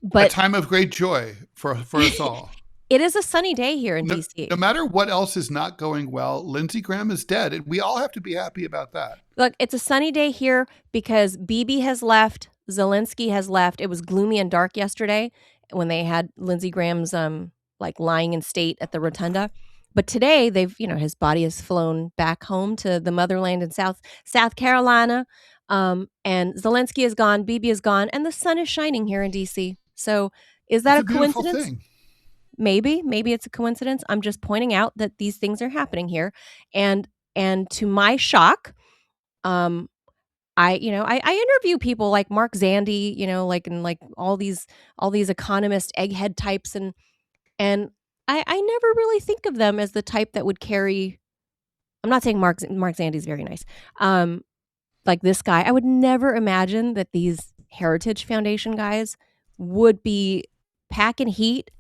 S1: But
S2: a time of great joy for us all.
S1: It is a sunny day here in DC.
S2: No matter what else is not going well, Lindsey Graham is dead, and we all have to be happy about that.
S1: Look, it's a sunny day here because Bibi has left, Zelensky has left. It was gloomy and dark yesterday when they had Lindsey Graham's like lying in state at the rotunda. But today they've, his body has flown back home to the motherland in South Carolina. And Zelensky is gone, Bibi is gone, and the sun is shining here in DC. So is that a coincidence? Thing. Maybe it's a coincidence. I'm just pointing out that these things are happening here. And to my shock, I interview people like Mark Zandi, and all these economist egghead types. And I never really think of them as the type that would carry, I'm not saying Mark Zandi's very nice. Like this guy, I would never imagine that these Heritage Foundation guys would be packing heat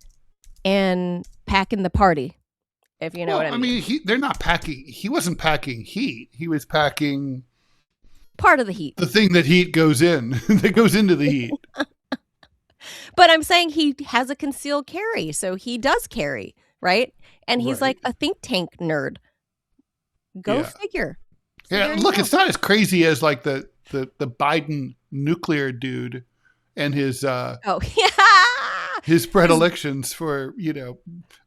S1: and packing the party if you know what I mean.
S2: I mean, they're not packing. He wasn't packing heat. He was packing
S1: Part of the heat.
S2: the thing that heat goes in, that goes into the heat.
S1: But I'm saying he has a concealed carry, so he does carry, right? And he's like a think tank nerd. Go figure. So
S2: yeah, look, it's not as crazy as like the Biden nuclear dude and his his predilections for,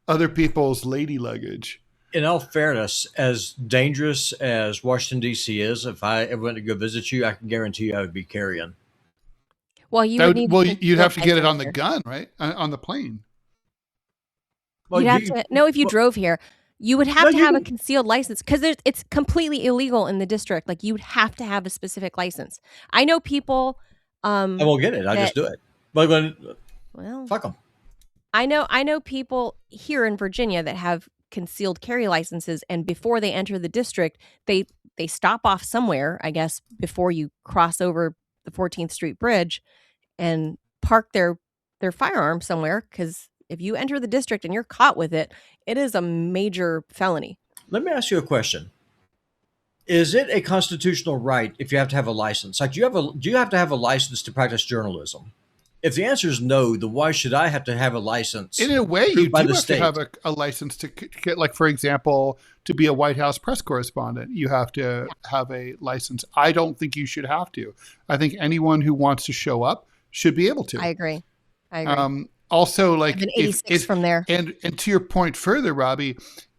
S2: other people's lady luggage.
S3: In all fairness, as dangerous as Washington, D.C. is, if I ever went to go visit you, I can guarantee you I would be carrying.
S1: Well, you'd
S2: have to get it on the gun, right? On the plane.
S1: Well, if you drove here, you would have to have a concealed license because it's completely illegal in the district. Like you would have to have a specific license. I know people.
S3: I won't get it. I just do it. But fuck them.
S1: I know people here in Virginia that have concealed carry licenses, and before they enter the district, they stop off somewhere, I guess, before you cross over the 14th Street Bridge, and park their firearm somewhere, because if you enter the district and you're caught with it, it is a major felony.
S3: Let me ask you a question. Is it a constitutional right if you have to have a license? Like, do you have to have a license to practice journalism? If the answer is no, then why should I have to have a license?
S2: In a way, you do have to have a license to get, like, for example, to be a White House press correspondent. You have to have a license. I don't think you should have to. I think anyone who wants to show up should be able to.
S1: I agree.
S2: Also, like,
S1: an 86 from there.
S2: And to your point further, Robbie,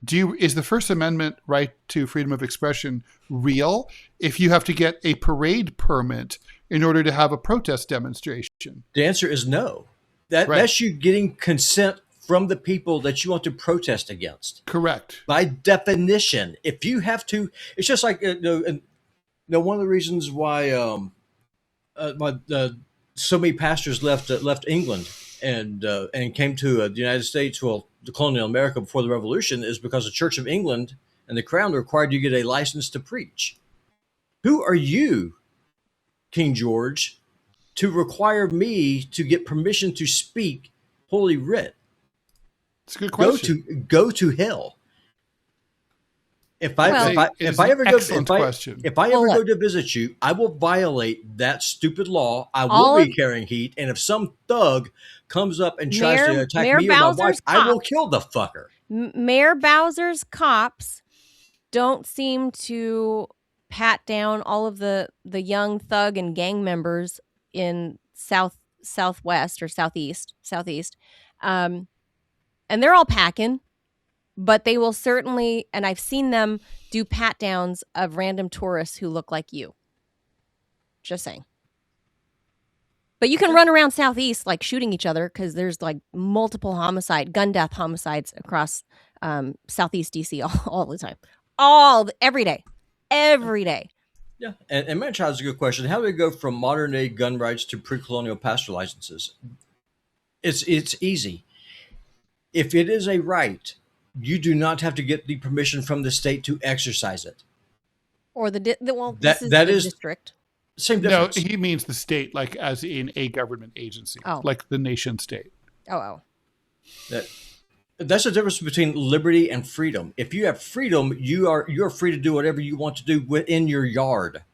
S2: is the First Amendment right to freedom of expression real if you have to get a parade permit in order to have a protest demonstration?
S3: The answer is no. That's you getting consent from the people that you want to protest against.
S2: Correct.
S3: By definition, if you have to, it's just like one of the reasons why so many pastors left England and came to the United States, well, the colonial America before the Revolution, is because the Church of England and the Crown required you get a license to preach. Who are you, King George, to require me to get permission to speak Holy Writ?
S2: It's a good question.
S3: Go to hell. If I ever go to visit you, I will violate that stupid law. I will be carrying heat, and if some thug comes up and tries to attack me or my wife, I will kill the fucker.
S1: Mayor Bowser's cops don't seem to pat down all of the young thug and gang members in southwest or southeast, and they're all packing. But they will certainly, and I've seen them do pat downs of random tourists who look like you. Just saying. But you can run around Southeast like shooting each other because there's like multiple gun death homicides across Southeast DC all the time. Every day.
S3: Yeah, and my child's a good question. How do we go from modern day gun rights to pre-colonial pastor licenses? It's easy. If it is a right, you do not have to get the permission from the state to exercise it.
S1: Or this is
S3: the
S1: district.
S3: Same difference.
S2: No, he means the state, like as in a government agency, like the nation state.
S3: That's the difference between liberty and freedom. If you have freedom, you're free to do whatever you want to do within your yard.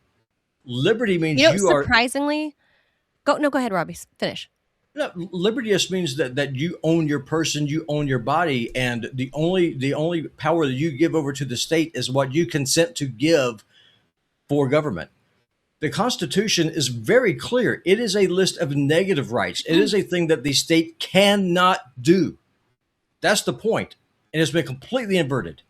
S3: Liberty means
S1: surprisingly. Go ahead, Robbie. Finish.
S3: No, liberty just means that you own your person, you own your body, and the only power that you give over to the state is what you consent to give for government. The Constitution is very clear. It is a list of negative rights. It is a thing that the state cannot do. That's the point, and it's been completely inverted.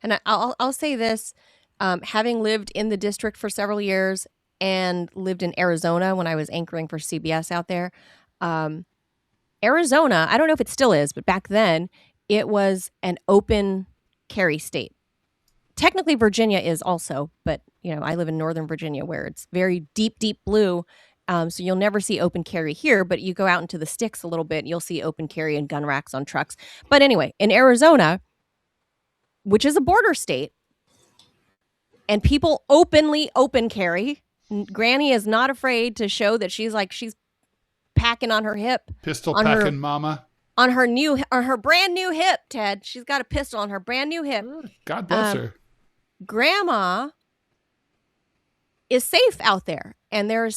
S1: And I'll say this, having lived in the district for several years and lived in Arizona when I was anchoring for CBS out there. Arizona, I don't know if it still is, but back then it was an open carry state. Technically Virginia is also, but I live in Northern Virginia where it's very deep, deep blue. So you'll never see open carry here, but you go out into the sticks a little bit, you'll see open carry and gun racks on trucks. But anyway, in Arizona, which is a border state, and people openly open carry. Granny is not afraid to show that she's packing on her hip.
S2: Pistol packing mama.
S1: on her brand new hip, Ted. She's got a pistol on her brand new hip.
S2: God bless her.
S1: Grandma is safe out there, and there's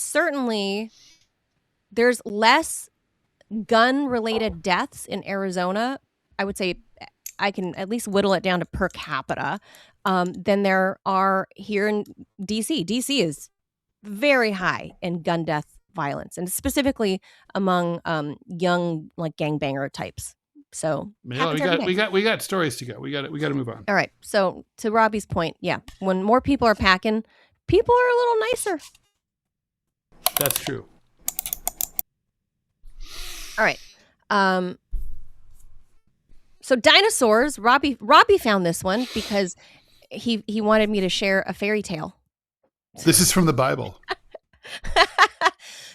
S1: less gun-related deaths in Arizona. I would say I can at least whittle it down to per capita than there are here in DC. DC is very high in gun death violence, and specifically among young, like, gangbanger types. So
S2: we got stories to go. We got to move on.
S1: All right. So to Robbie's point, yeah, when more people are packing, people are a little nicer.
S2: That's true.
S1: All right. So dinosaurs. Robbie found this one because he wanted me to share a fairy tale.
S2: This is from the Bible.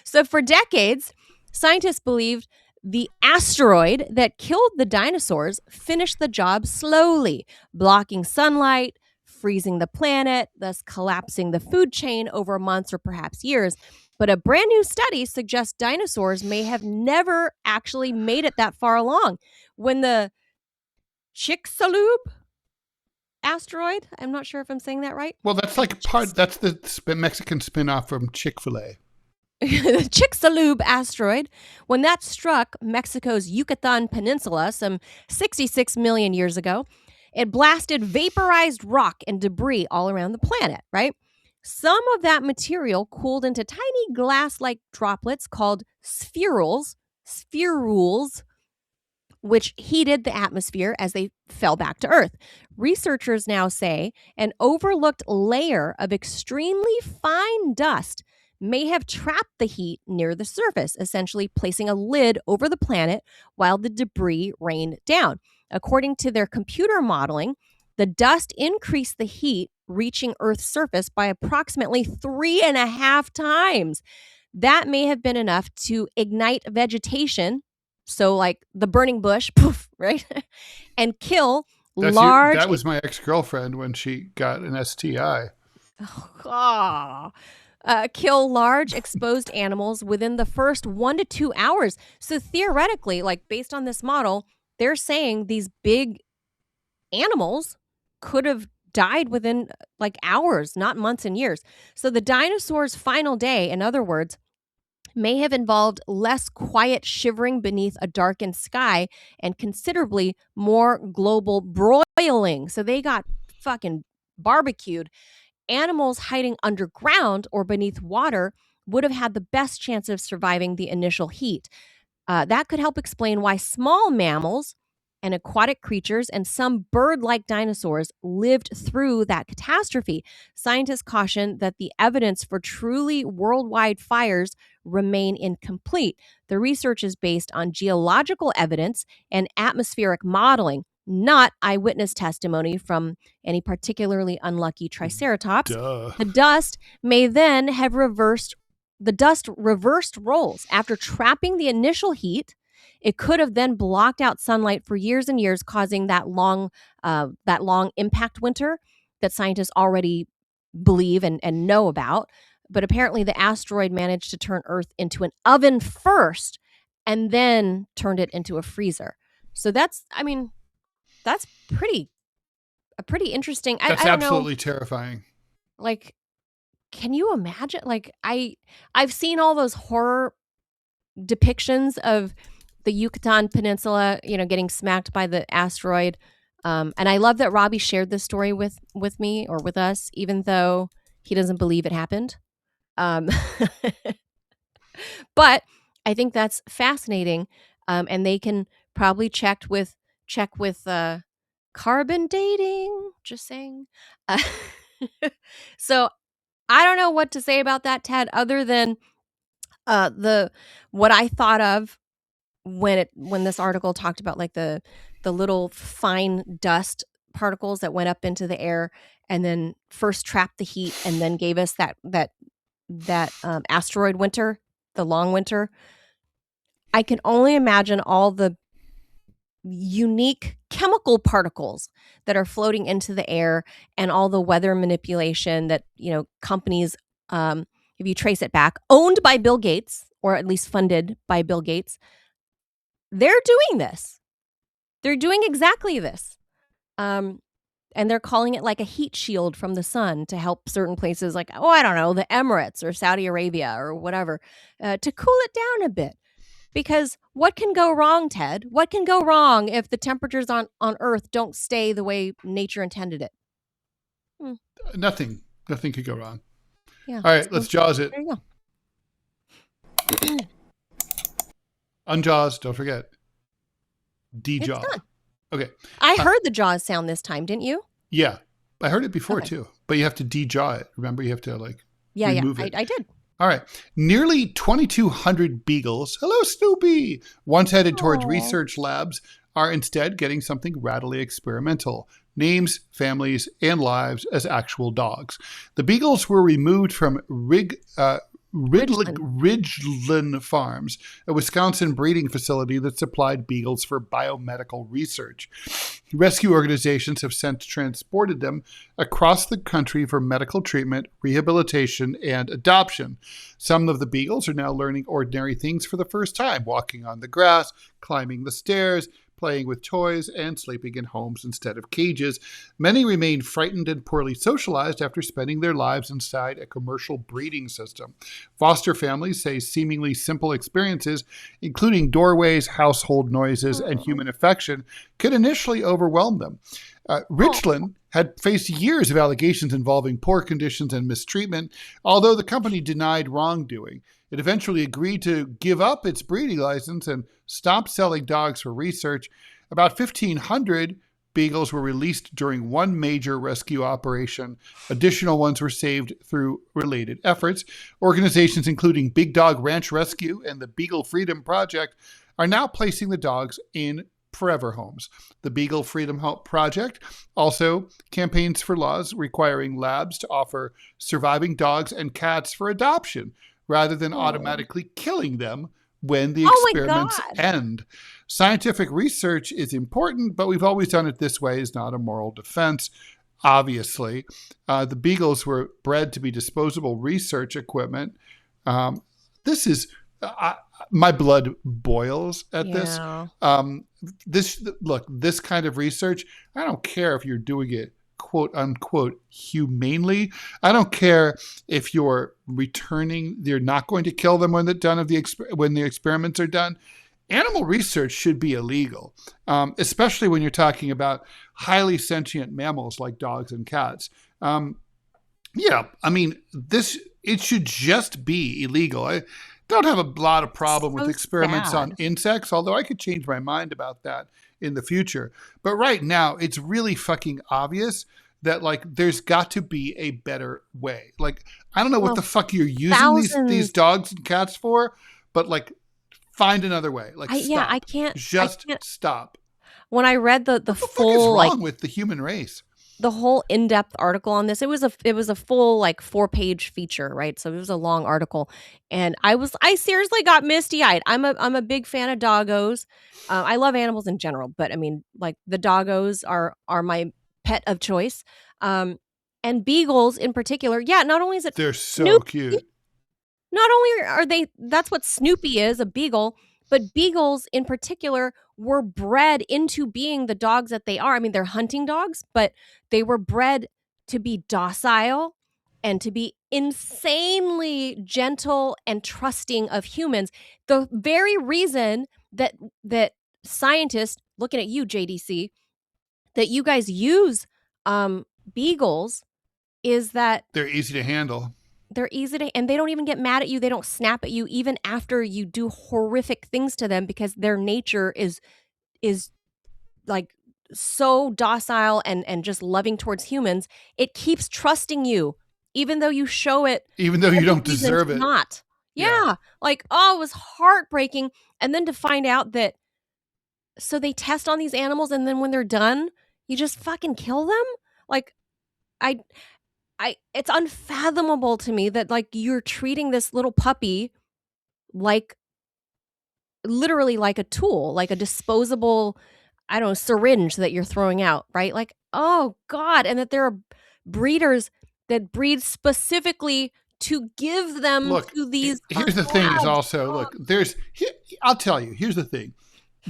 S1: So for decades, scientists believed the asteroid that killed the dinosaurs finished the job slowly, blocking sunlight, freezing the planet, thus collapsing the food chain over months or perhaps years. But a brand new study suggests dinosaurs may have never actually made it that far along. When the Chicxulub asteroid, I'm not sure if I'm saying that right.
S2: Well, that's the Mexican spin-off from Chick-fil-A.
S1: The Chicxulub asteroid, when that struck Mexico's Yucatan Peninsula some 66 million years ago, it blasted vaporized rock and debris all around the planet, right? Some of that material cooled into tiny glass-like droplets called spherules, which heated the atmosphere as they fell back to Earth. Researchers now say an overlooked layer of extremely fine dust may have trapped the heat near the surface, essentially placing a lid over the planet while the debris rained down. According to their computer modeling, the dust increased the heat reaching Earth's surface by approximately 3.5 times. That may have been enough to ignite vegetation, so like the burning bush, poof, right? And kill large...
S2: That was my ex-girlfriend when she got an STI.
S1: Kill large exposed animals within the first 1 to 2 hours. So theoretically, like based on this model, they're saying these big animals could have died within like hours, not months and years. So the dinosaurs' final day, in other words, may have involved less quiet shivering beneath a darkened sky and considerably more global broiling. So they got fucking barbecued. Animals hiding underground or beneath water would have had the best chance of surviving the initial heat. That could help explain why small mammals and aquatic creatures and some bird-like dinosaurs lived through that catastrophe. Scientists caution that the evidence for truly worldwide fires remain incomplete. The research is based on geological evidence and atmospheric modeling, not eyewitness testimony from any particularly unlucky triceratops.
S2: Duh.
S1: The dust reversed roles. After trapping the initial heat, it could have then blocked out sunlight for years and years, causing that long impact winter that scientists already believe and know about. But apparently the asteroid managed to turn Earth into an oven first and then turned it into a freezer. So that's pretty interesting.
S2: That's
S1: I don't
S2: absolutely
S1: know,
S2: terrifying.
S1: like, can you imagine? Like, I've seen all those horror depictions of the Yucatan Peninsula, getting smacked by the asteroid. And I love that Robbie shared this story with me or with us, even though he doesn't believe it happened. But I think that's fascinating. And they can probably check with carbon dating. Just saying. So I don't know what to say about that, Ted, other than what I thought of when this article talked about like the little fine dust particles that went up into the air and then first trapped the heat and then gave us that asteroid winter, the long winter. I can only imagine all the unique chemical particles that are floating into the air and all the weather manipulation that companies, if you trace it back, owned by Bill Gates or at least funded by Bill Gates, they're doing this. They're doing exactly this. And they're calling it like a heat shield from the sun to help certain places like, I don't know, the Emirates or Saudi Arabia or whatever, to cool it down a bit. Because what can go wrong, Ted? What can go wrong if the temperatures on Earth don't stay the way nature intended it?
S2: Nothing. Nothing could go wrong.
S1: Yeah.
S2: All right, let's Jaws it.
S1: There you go.
S2: Unjaws, don't forget. De-jaw.
S1: It's done.
S2: Okay.
S1: I heard the Jaws sound this time, didn't you?
S2: Yeah. I heard it before too. But you have to de-jaw it. Remember, you have to remove it.
S1: I did.
S2: All right. Nearly 2,200 beagles, hello Snoopy, once headed towards research labs are instead getting something radically experimental. Names, families, and lives as actual dogs. The beagles were removed from Ridgeland Farms, a Wisconsin breeding facility that supplied beagles for biomedical research. Rescue organizations have since transported them across the country for medical treatment, rehabilitation, and adoption. Some of the beagles are now learning ordinary things for the first time, walking on the grass, climbing the stairs, playing with toys, and sleeping in homes instead of cages. Many remain frightened and poorly socialized after spending their lives inside a commercial breeding system. Foster families say seemingly simple experiences, including doorways, household noises, and human affection, could initially overwhelm them. Richland had faced years of allegations involving poor conditions and mistreatment, although the company denied wrongdoing. It eventually agreed to give up its breeding license and stop selling dogs for research. About 1,500 beagles were released during one major rescue operation. Additional ones were saved through related efforts. Organizations including Big Dog Ranch Rescue and the Beagle Freedom Project are now placing the dogs in forever homes. The Beagle Freedom Project also campaigns for laws requiring labs to offer surviving dogs and cats for adoption, rather than automatically killing them when the experiments end. Scientific research is important, but we've always done it this way is not a moral defense, obviously. The beagles were bred to be disposable research equipment. This is... my blood boils at this. This kind of research, I don't care if you're doing it quote unquote humanely. I don't care if you're not going to kill them when the experiments are done. Animal research should be illegal, especially when you're talking about highly sentient mammals like dogs and cats. It should just be illegal. I don't have a lot of problem with experiments on insects, although I could change my mind about that in the future. But right now, it's really fucking obvious that there's got to be a better way. I don't know what the fuck you're using these dogs and cats for, but find another way. Stop.
S1: I can't.
S2: Stop.
S1: When I read the
S2: full,
S1: what is
S2: wrong with the human race?
S1: The whole in-depth article on this, it was a full 4-page feature, right? So it was a long article, and I seriously got misty-eyed. I'm a big fan of doggos. I love animals in general, but I mean, the doggos are my pet of choice. And beagles in particular. Yeah, not only is it
S2: they're so cute.
S1: Not only are they, that's what Snoopy is, a beagle, but beagles in particular were bred into being the dogs that they are. I mean, they're hunting dogs, but they were bred to be docile and to be insanely gentle and trusting of humans. The very reason that scientists, looking at you, JDC, that you guys use beagles is that
S2: they're easy to handle.
S1: They're easy to, and they don't even get mad at you. They don't snap at you even after you do horrific things to them, because their nature is so docile and just loving towards humans. It keeps trusting you, even though you show it.
S2: Even though you don't deserve it.
S1: Not. Yeah. It was heartbreaking. And then to find out that, so they test on these animals, and then when they're done, you just fucking kill them? It's unfathomable to me that you're treating this little puppy literally like a tool, like a disposable, I don't know, syringe that you're throwing out, right? Oh God. And that there are breeders that breed specifically to give them to these.
S2: Here's the thing is also, I'll tell you, here's the thing.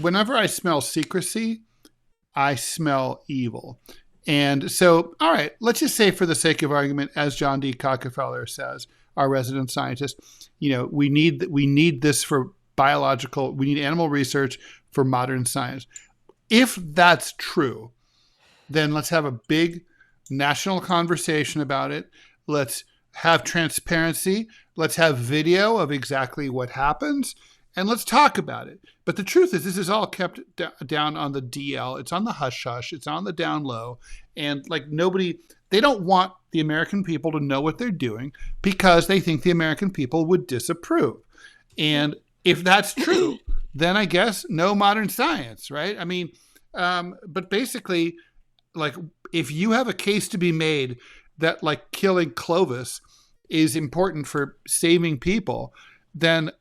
S2: whenever I smell secrecy, I smell evil. And so, all right, let's just say for the sake of argument, as John D. Rockefeller says, our resident scientist, we need this for we need animal research for modern science. If that's true, then let's have a big national conversation about it. Let's have transparency. Let's have video of exactly what happens. And let's talk about it. But the truth is, this is all kept down on the DL. It's on the hush hush. It's on the down low. And they don't want the American people to know what they're doing because they think the American people would disapprove. And if that's true, then I guess no modern science, right? I mean, but basically, like, if you have a case to be made that like killing Clovis is important for saving people, then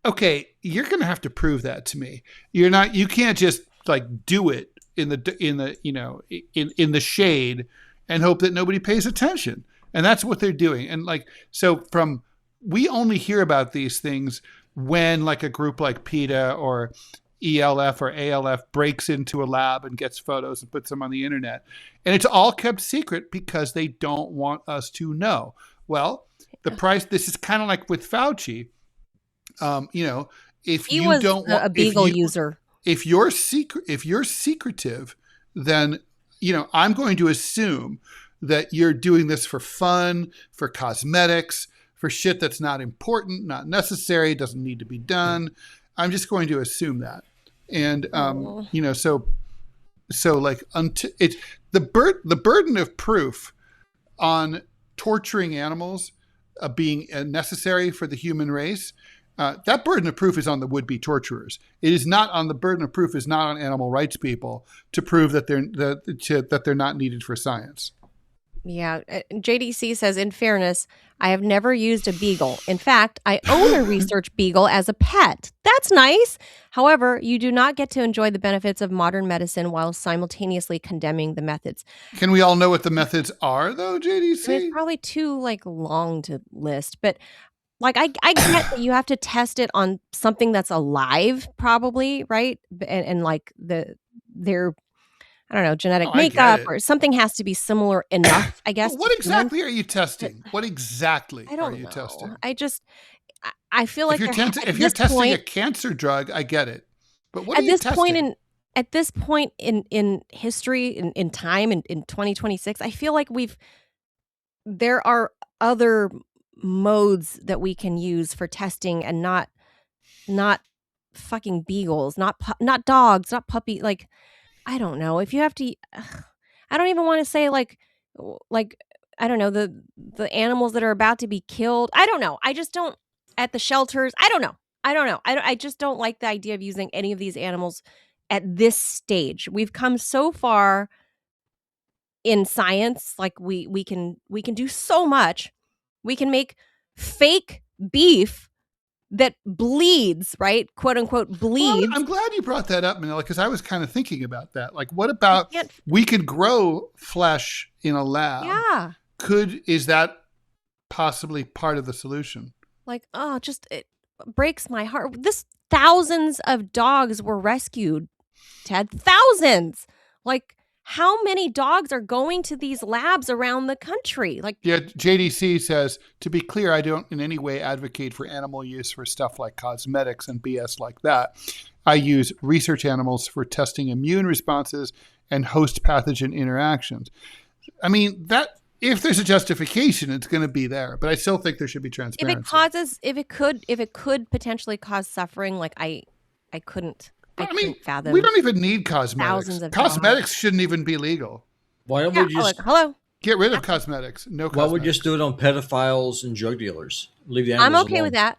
S2: okay, you're going to have to prove that to me. You can't just like do it in the shade and hope that nobody pays attention. And that's what they're doing. And like, so we only hear about these things when like a group like PETA or ELF or ALF breaks into a lab and gets photos and puts them on the internet. And it's all kept secret because they don't want us to know. Well, this is kind of like with Fauci. If
S1: he
S2: you
S1: was
S2: don't want
S1: a Beagle user,
S2: if you're secretive, then, I'm going to assume that you're doing this for fun, for cosmetics, for shit that's not important, not necessary, doesn't need to be done. I'm just going to assume that. And, so like, it's the burden of proof on torturing animals being necessary for the human race. That burden of proof is on the would-be torturers. The burden of proof is not on animal rights people to prove that they're not needed for science.
S1: Yeah. JDC says, in fairness, I have never used a beagle. In fact, I own a research beagle as a pet. That's nice. However, you do not get to enjoy the benefits of modern medicine while simultaneously condemning the methods.
S2: Can we all know what the methods are, though, JDC?
S1: I mean, it's probably too long to list, but like I get that you have to test it on something that's alive, probably, right? And like their I don't know, genetic makeup or something has to be similar enough, I guess.
S2: What exactly are you testing? What exactly are you testing?
S1: I feel like
S2: if you're testing a cancer drug, I get it. But what are you testing?
S1: At this point in history, in time, in 2026, I feel like there are other modes that we can use for testing and not fucking beagles, not dogs, not puppy. Like, I don't know if you have to, I don't even want to say like, I don't know, the animals that are about to be killed. I don't know. I just don't at the shelters. I don't know. I just don't like the idea of using any of these animals at this stage. We've come so far in science. Like we can do so much. We can make fake beef that bleeds, right? "Quote unquote bleeds."
S2: Well, I'm glad you brought that up, Manila, because I was kind of thinking about that. Like, what about we could grow flesh in a lab?
S1: Yeah.
S2: Is that possibly part of the solution?
S1: Like, it breaks my heart. Thousands of dogs were rescued, Ted. Thousands. Like, how many dogs are going to these labs around the country? Like,
S2: yeah, JDC says, to be clear, I don't in any way advocate for animal use for stuff like cosmetics and BS like that. I use research animals for testing immune responses and host pathogen interactions. I mean, that if there's a justification, it's going to be there, but I still think there should be transparency.
S1: If it could potentially cause suffering, like I couldn't.
S2: I mean, we don't even need cosmetics. Cosmetics shouldn't even be legal.
S3: Why don't we just
S2: get rid of cosmetics? No cosmetics.
S3: Why don't we just do it on pedophiles and drug dealers? Leave the
S1: I'm
S3: animals
S1: okay
S3: alone.
S1: with that.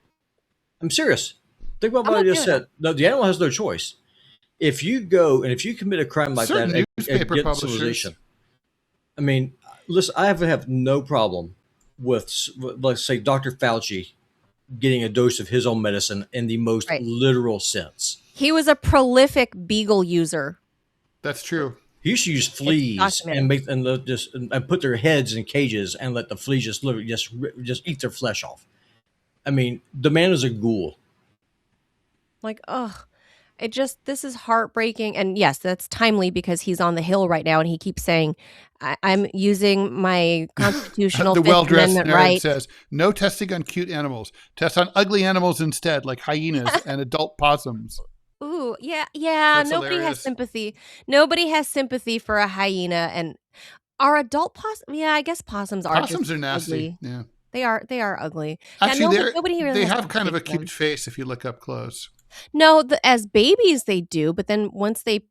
S3: I'm serious. Think about what I just said. No, the animal has no choice. If you go and if you commit a crime like that against civilization, I mean, listen, I have no problem with, let's say, Dr. Fauci getting a dose of his own medicine in the most literal sense.
S1: He was a prolific beagle user.
S2: That's true.
S3: He used to use fleas and put their heads in cages and let the fleas just eat their flesh off. I mean, the man is a ghoul.
S1: Like, ugh. This is heartbreaking. And yes, that's timely because he's on the Hill right now and he keeps saying, I'm using my constitutional
S2: The
S1: Fifth
S2: well-dressed
S1: Amendment
S2: nerd
S1: right.
S2: says, no testing on cute animals. Test on ugly animals instead, like hyenas and adult possums.
S1: Ooh, yeah.
S2: That's
S1: Nobody has
S2: hilarious.
S1: sympathy. Nobody has sympathy for a hyena. And our adult possum. Yeah, I guess possums are just
S2: Possums are nasty.
S1: ugly.
S2: Yeah.
S1: They are ugly.
S2: Actually,
S1: Nobody really
S2: they
S1: has
S2: have kind of a
S1: sympathy for them.
S2: cute face if you look up close.
S1: No, as babies they do, but then once they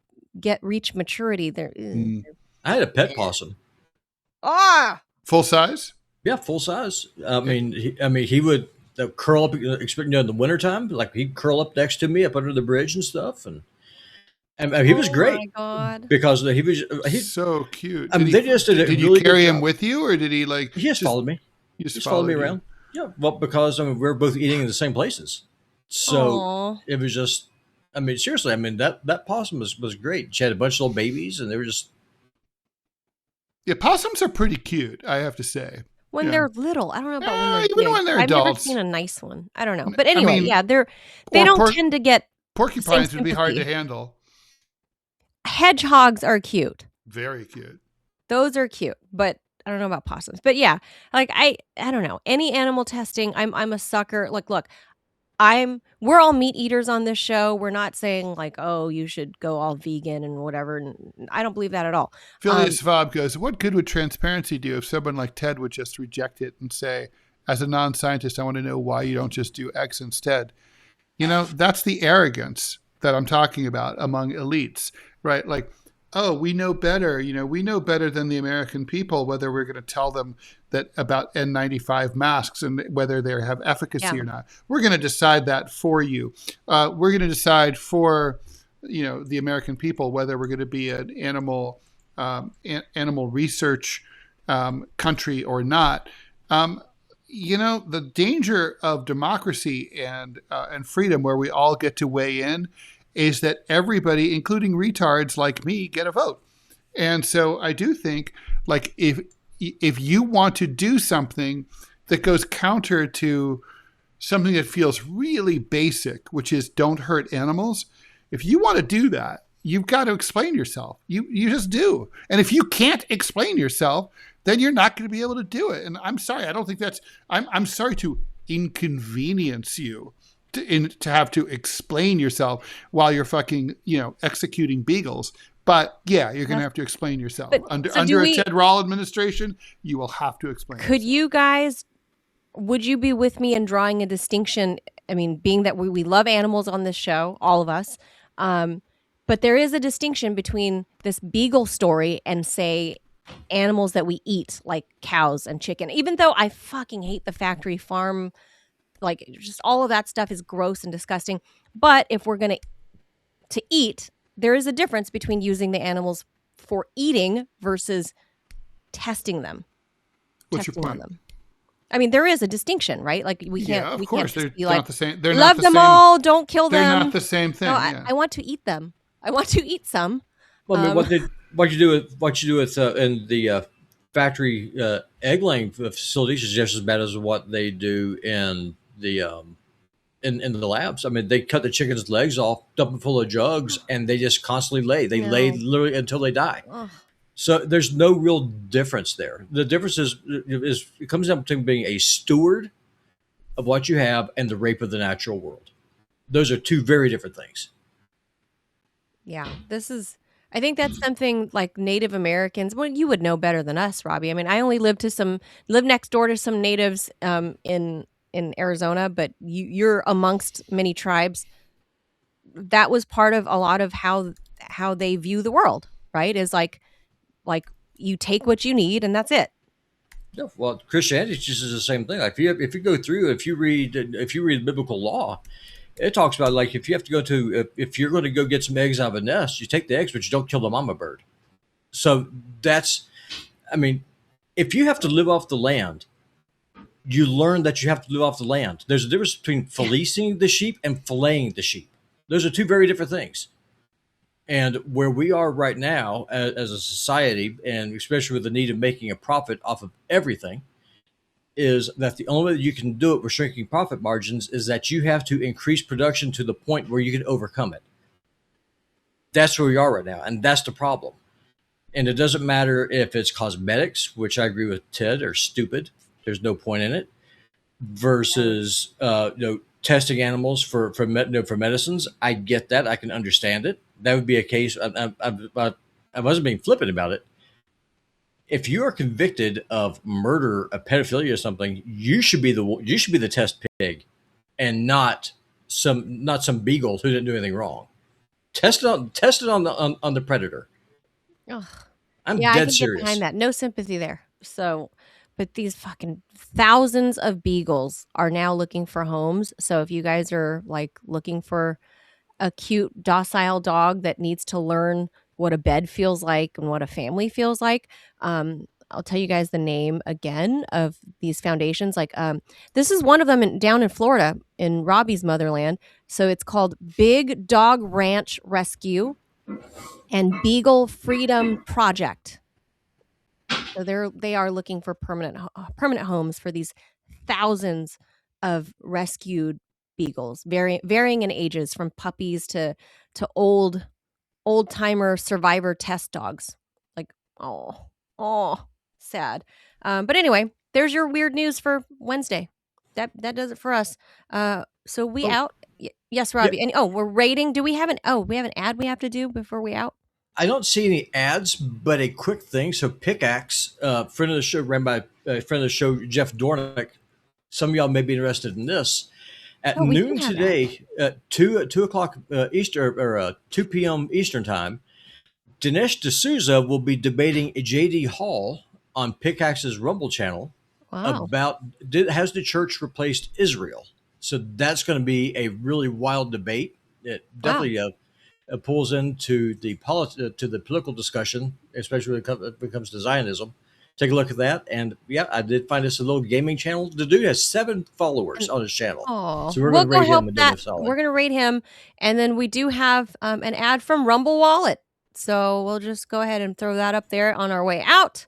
S1: reach maturity, they're
S3: I had a pet possum.
S2: Full size?
S3: Yeah, full size. He would curl up, in the wintertime, like he'd curl up next to me up under the bridge and stuff, and he was great.
S1: Oh my God.
S3: Because he
S2: so cute.
S3: they just did a
S2: did
S3: really
S2: you carry
S3: good
S2: him
S3: job.
S2: with you, or did he like?
S3: He just followed me.
S2: He just
S3: followed me
S2: you.
S3: around. Yeah, well, because we're both eating in the same places, so it was just. Seriously. That possum was great. She had a bunch of little babies, and they were just.
S2: Yeah, possums are pretty cute, I have to say.
S1: When they're little, I don't know about when they're
S2: even
S1: big.
S2: when they're
S1: I've never
S2: adults.
S1: seen a nice one. I don't know, but anyway, they
S2: or
S1: don't tend to get.
S2: Porcupines would be hard to handle.
S1: Hedgehogs are cute.
S2: Very cute.
S1: Those are cute, but I don't know about possums. But yeah, like I don't know. Any animal testing, I'm a sucker. Like, look, we're all meat eaters on this show. We're not saying like, oh, you should go all vegan and whatever. And I don't believe that at all.
S2: Phileas Fogg goes, what good would transparency do if someone like Ted would just reject it and say, as a non-scientist, I want to know why you don't just do X instead? That's the arrogance that I'm talking about among elites, right? Like, oh, we know better. We know better than the American people whether we're going to tell them that about N95 masks and whether they have efficacy or not. We're going to decide that for you. We're going to decide for, the American people whether we're going to be an animal research country or not. The danger of democracy and freedom, where we all get to weigh in, is that everybody, including retards like me, get a vote. And so I do think, like, if you want to do something that goes counter to something that feels really basic, which is don't hurt animals, if you want to do that, you've got to explain yourself. You just do. And if you can't explain yourself, then you're not going to be able to do it. And I'm sorry, I don't think I'm sorry to inconvenience you to have to explain yourself while you're fucking, executing beagles. But yeah, you're going to have to explain yourself. Under a Ted Rall administration, you will have to explain yourself.
S1: You guys, would you be with me in drawing a distinction? I mean, being that we love animals on this show, all of us, but there is a distinction between this beagle story and, say, animals that we eat, like cows and chicken. Even though I fucking hate the factory farm, like, just all of that stuff is gross and disgusting. But if we're going to eat, there is a difference between using the animals for eating versus testing them.
S2: What's your point?
S1: On them. I mean, there is a distinction, right? Like, we can't.
S2: Yeah, of
S1: we
S2: course,
S1: can't
S2: they're
S1: be
S2: not the same. They're
S1: love
S2: not the
S1: them
S2: same.
S1: all. Don't kill them.
S2: They're not the same thing.
S1: No,
S2: yeah.
S1: I want to eat them. I want to eat some.
S3: Well, what you do with in the factory egg laying facilities is just as bad as what they do in the in the labs. I mean, they cut the chicken's legs off, dump them full of jugs, and they just constantly lay. They lay literally until they die. Ugh. So there's no real difference there. The difference is it comes down to being a steward of what you have and the rape of the natural world. Those are two very different things.
S1: Yeah, I think that's something like Native Americans. Well, you would know better than us, Robbie. I mean, I only lived next door to some natives in Arizona, but you're amongst many tribes. That was part of a lot of how they view the world, right? Is like you take what you need and that's it.
S3: Yeah, well, Christianity teaches the same thing. Like if you read biblical law, it talks about, like, if you're going to go get some eggs out of a nest, you take the eggs, but you don't kill the mama bird. So if you have to live off the land, you learn that you have to live off the land. There's a difference between fleecing the sheep and filleting the sheep. Those are two very different things. And where we are right now as a society, and especially with the need of making a profit off of everything, is that the only way that you can do it with shrinking profit margins is that you have to increase production to the point where you can overcome it. That's where we are right now, and that's the problem. And it doesn't matter if it's cosmetics, which I agree with Ted, are stupid. There's no point in it. Versus, testing animals for medicines. I get that. I can understand it. That would be a case. I wasn't being flippant about it. If you are convicted of murder, of pedophilia, or something, you should be the test pig, and not some beagle who didn't do anything wrong. Test it on the predator.
S1: Ugh.
S3: I'm
S1: Yeah, I
S3: dead
S1: can get behind
S3: serious.
S1: that. No sympathy there. So, but these fucking thousands of beagles are now looking for homes. So if you guys are like looking for a cute, docile dog that needs to learn what a bed feels like and what a family feels like, I'll tell you guys the name again of these foundations. Like, this is one of them down in Florida, in Robbie's motherland. So it's called Big Dog Ranch Rescue and Beagle Freedom Project. So they are looking for permanent homes for these thousands of rescued beagles, varying in ages, from puppies to old timer survivor test dogs. Like, oh, sad. But anyway, there's your weird news for Wednesday. That does it for us. So we
S3: Oh,
S1: out. Yes,
S3: yeah.
S1: Robbie. And we're rating. Do we have we have an ad we have to do before we out?
S3: I don't see any ads, but a quick thing. So Pickaxe, friend of the show, ran by friend of the show, Jeff Dornick. Some of y'all may be interested in this. At
S1: Oh, we do
S3: noon
S1: have ads.
S3: today, at 2 o'clock Eastern, or 2 p.m. Eastern time, Dinesh D'Souza will be debating J.D. Hall on Pickaxe's Rumble channel
S1: Wow.
S3: about has the church replaced Israel? So that's going to be a really wild debate. It
S1: Wow.
S3: definitely pulls into the to the political discussion, especially when it comes to Zionism. Take a look at that, and yeah, I did find this a little gaming channel. The dude has 7 followers
S1: And
S3: on his channel,
S1: oh,
S3: so we're
S1: we'll
S3: going to
S1: go
S3: rate
S1: help
S3: him and do him
S1: that.
S3: a solid.
S1: We're gonna rate him, and then we do have an ad from Rumble Wallet. So we'll just go ahead and throw that up there on our way out.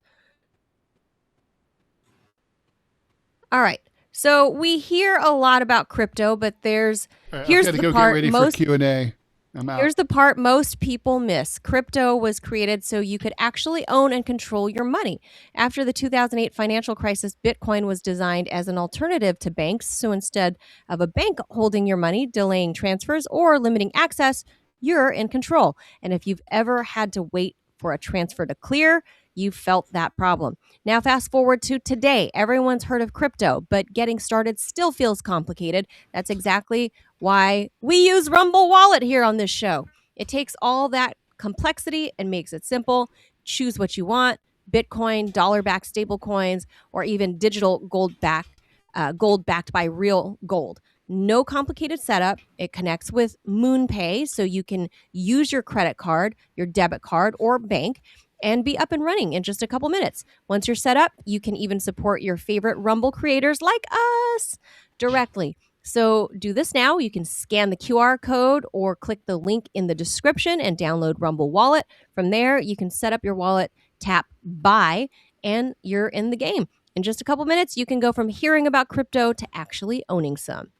S1: All right. So we hear a lot about crypto, but
S2: I've
S1: here's
S2: got to
S1: the
S2: go get
S1: part
S2: ready for Q&A. I'm out.
S1: Here's the part most people miss. Crypto was created so you could actually own and control your money. After the 2008 financial crisis, Bitcoin was designed as an alternative to banks. So instead of a bank holding your money, delaying transfers, or limiting access, you're in control. And if you've ever had to wait for a transfer to clear, you felt that problem. Now, fast forward to today. Everyone's heard of crypto, but getting started still feels complicated. That's exactly why we use Rumble Wallet here on this show. It takes all that complexity and makes it simple. Choose what you want: Bitcoin, dollar-backed stable coins, or even digital gold backed by real gold. No complicated setup. It connects with MoonPay, so you can use your credit card, your debit card, or bank and be up and running in just a couple minutes. Once you're set up, you can even support your favorite Rumble creators like us directly. So do this now. You can scan the QR code or click the link in the description and download Rumble Wallet. From there, you can set up your wallet, tap buy, and you're in the game. In just a couple minutes, you can go from hearing about crypto to actually owning some.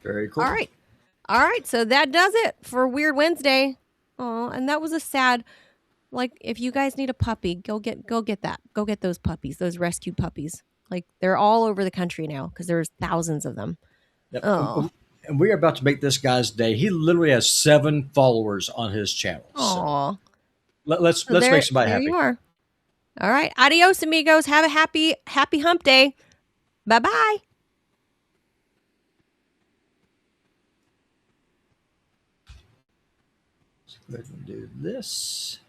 S3: Very cool.
S1: All right. All right. So that does it for Weird Wednesday. Oh, and that was a sad, like, if you guys need a puppy, go get that. Go get those puppies, those rescued puppies. Like, they're all over the country now because there's thousands of them.
S3: Yep.
S1: Oh.
S3: And we are about to make this guy's day. He literally has 7 followers on his channel. So
S1: Aw.
S3: let's
S1: So
S3: make somebody
S1: there
S3: happy.
S1: you are. All right. Adios, amigos. Have a happy hump day. Bye-bye.
S3: Let's go ahead and do this.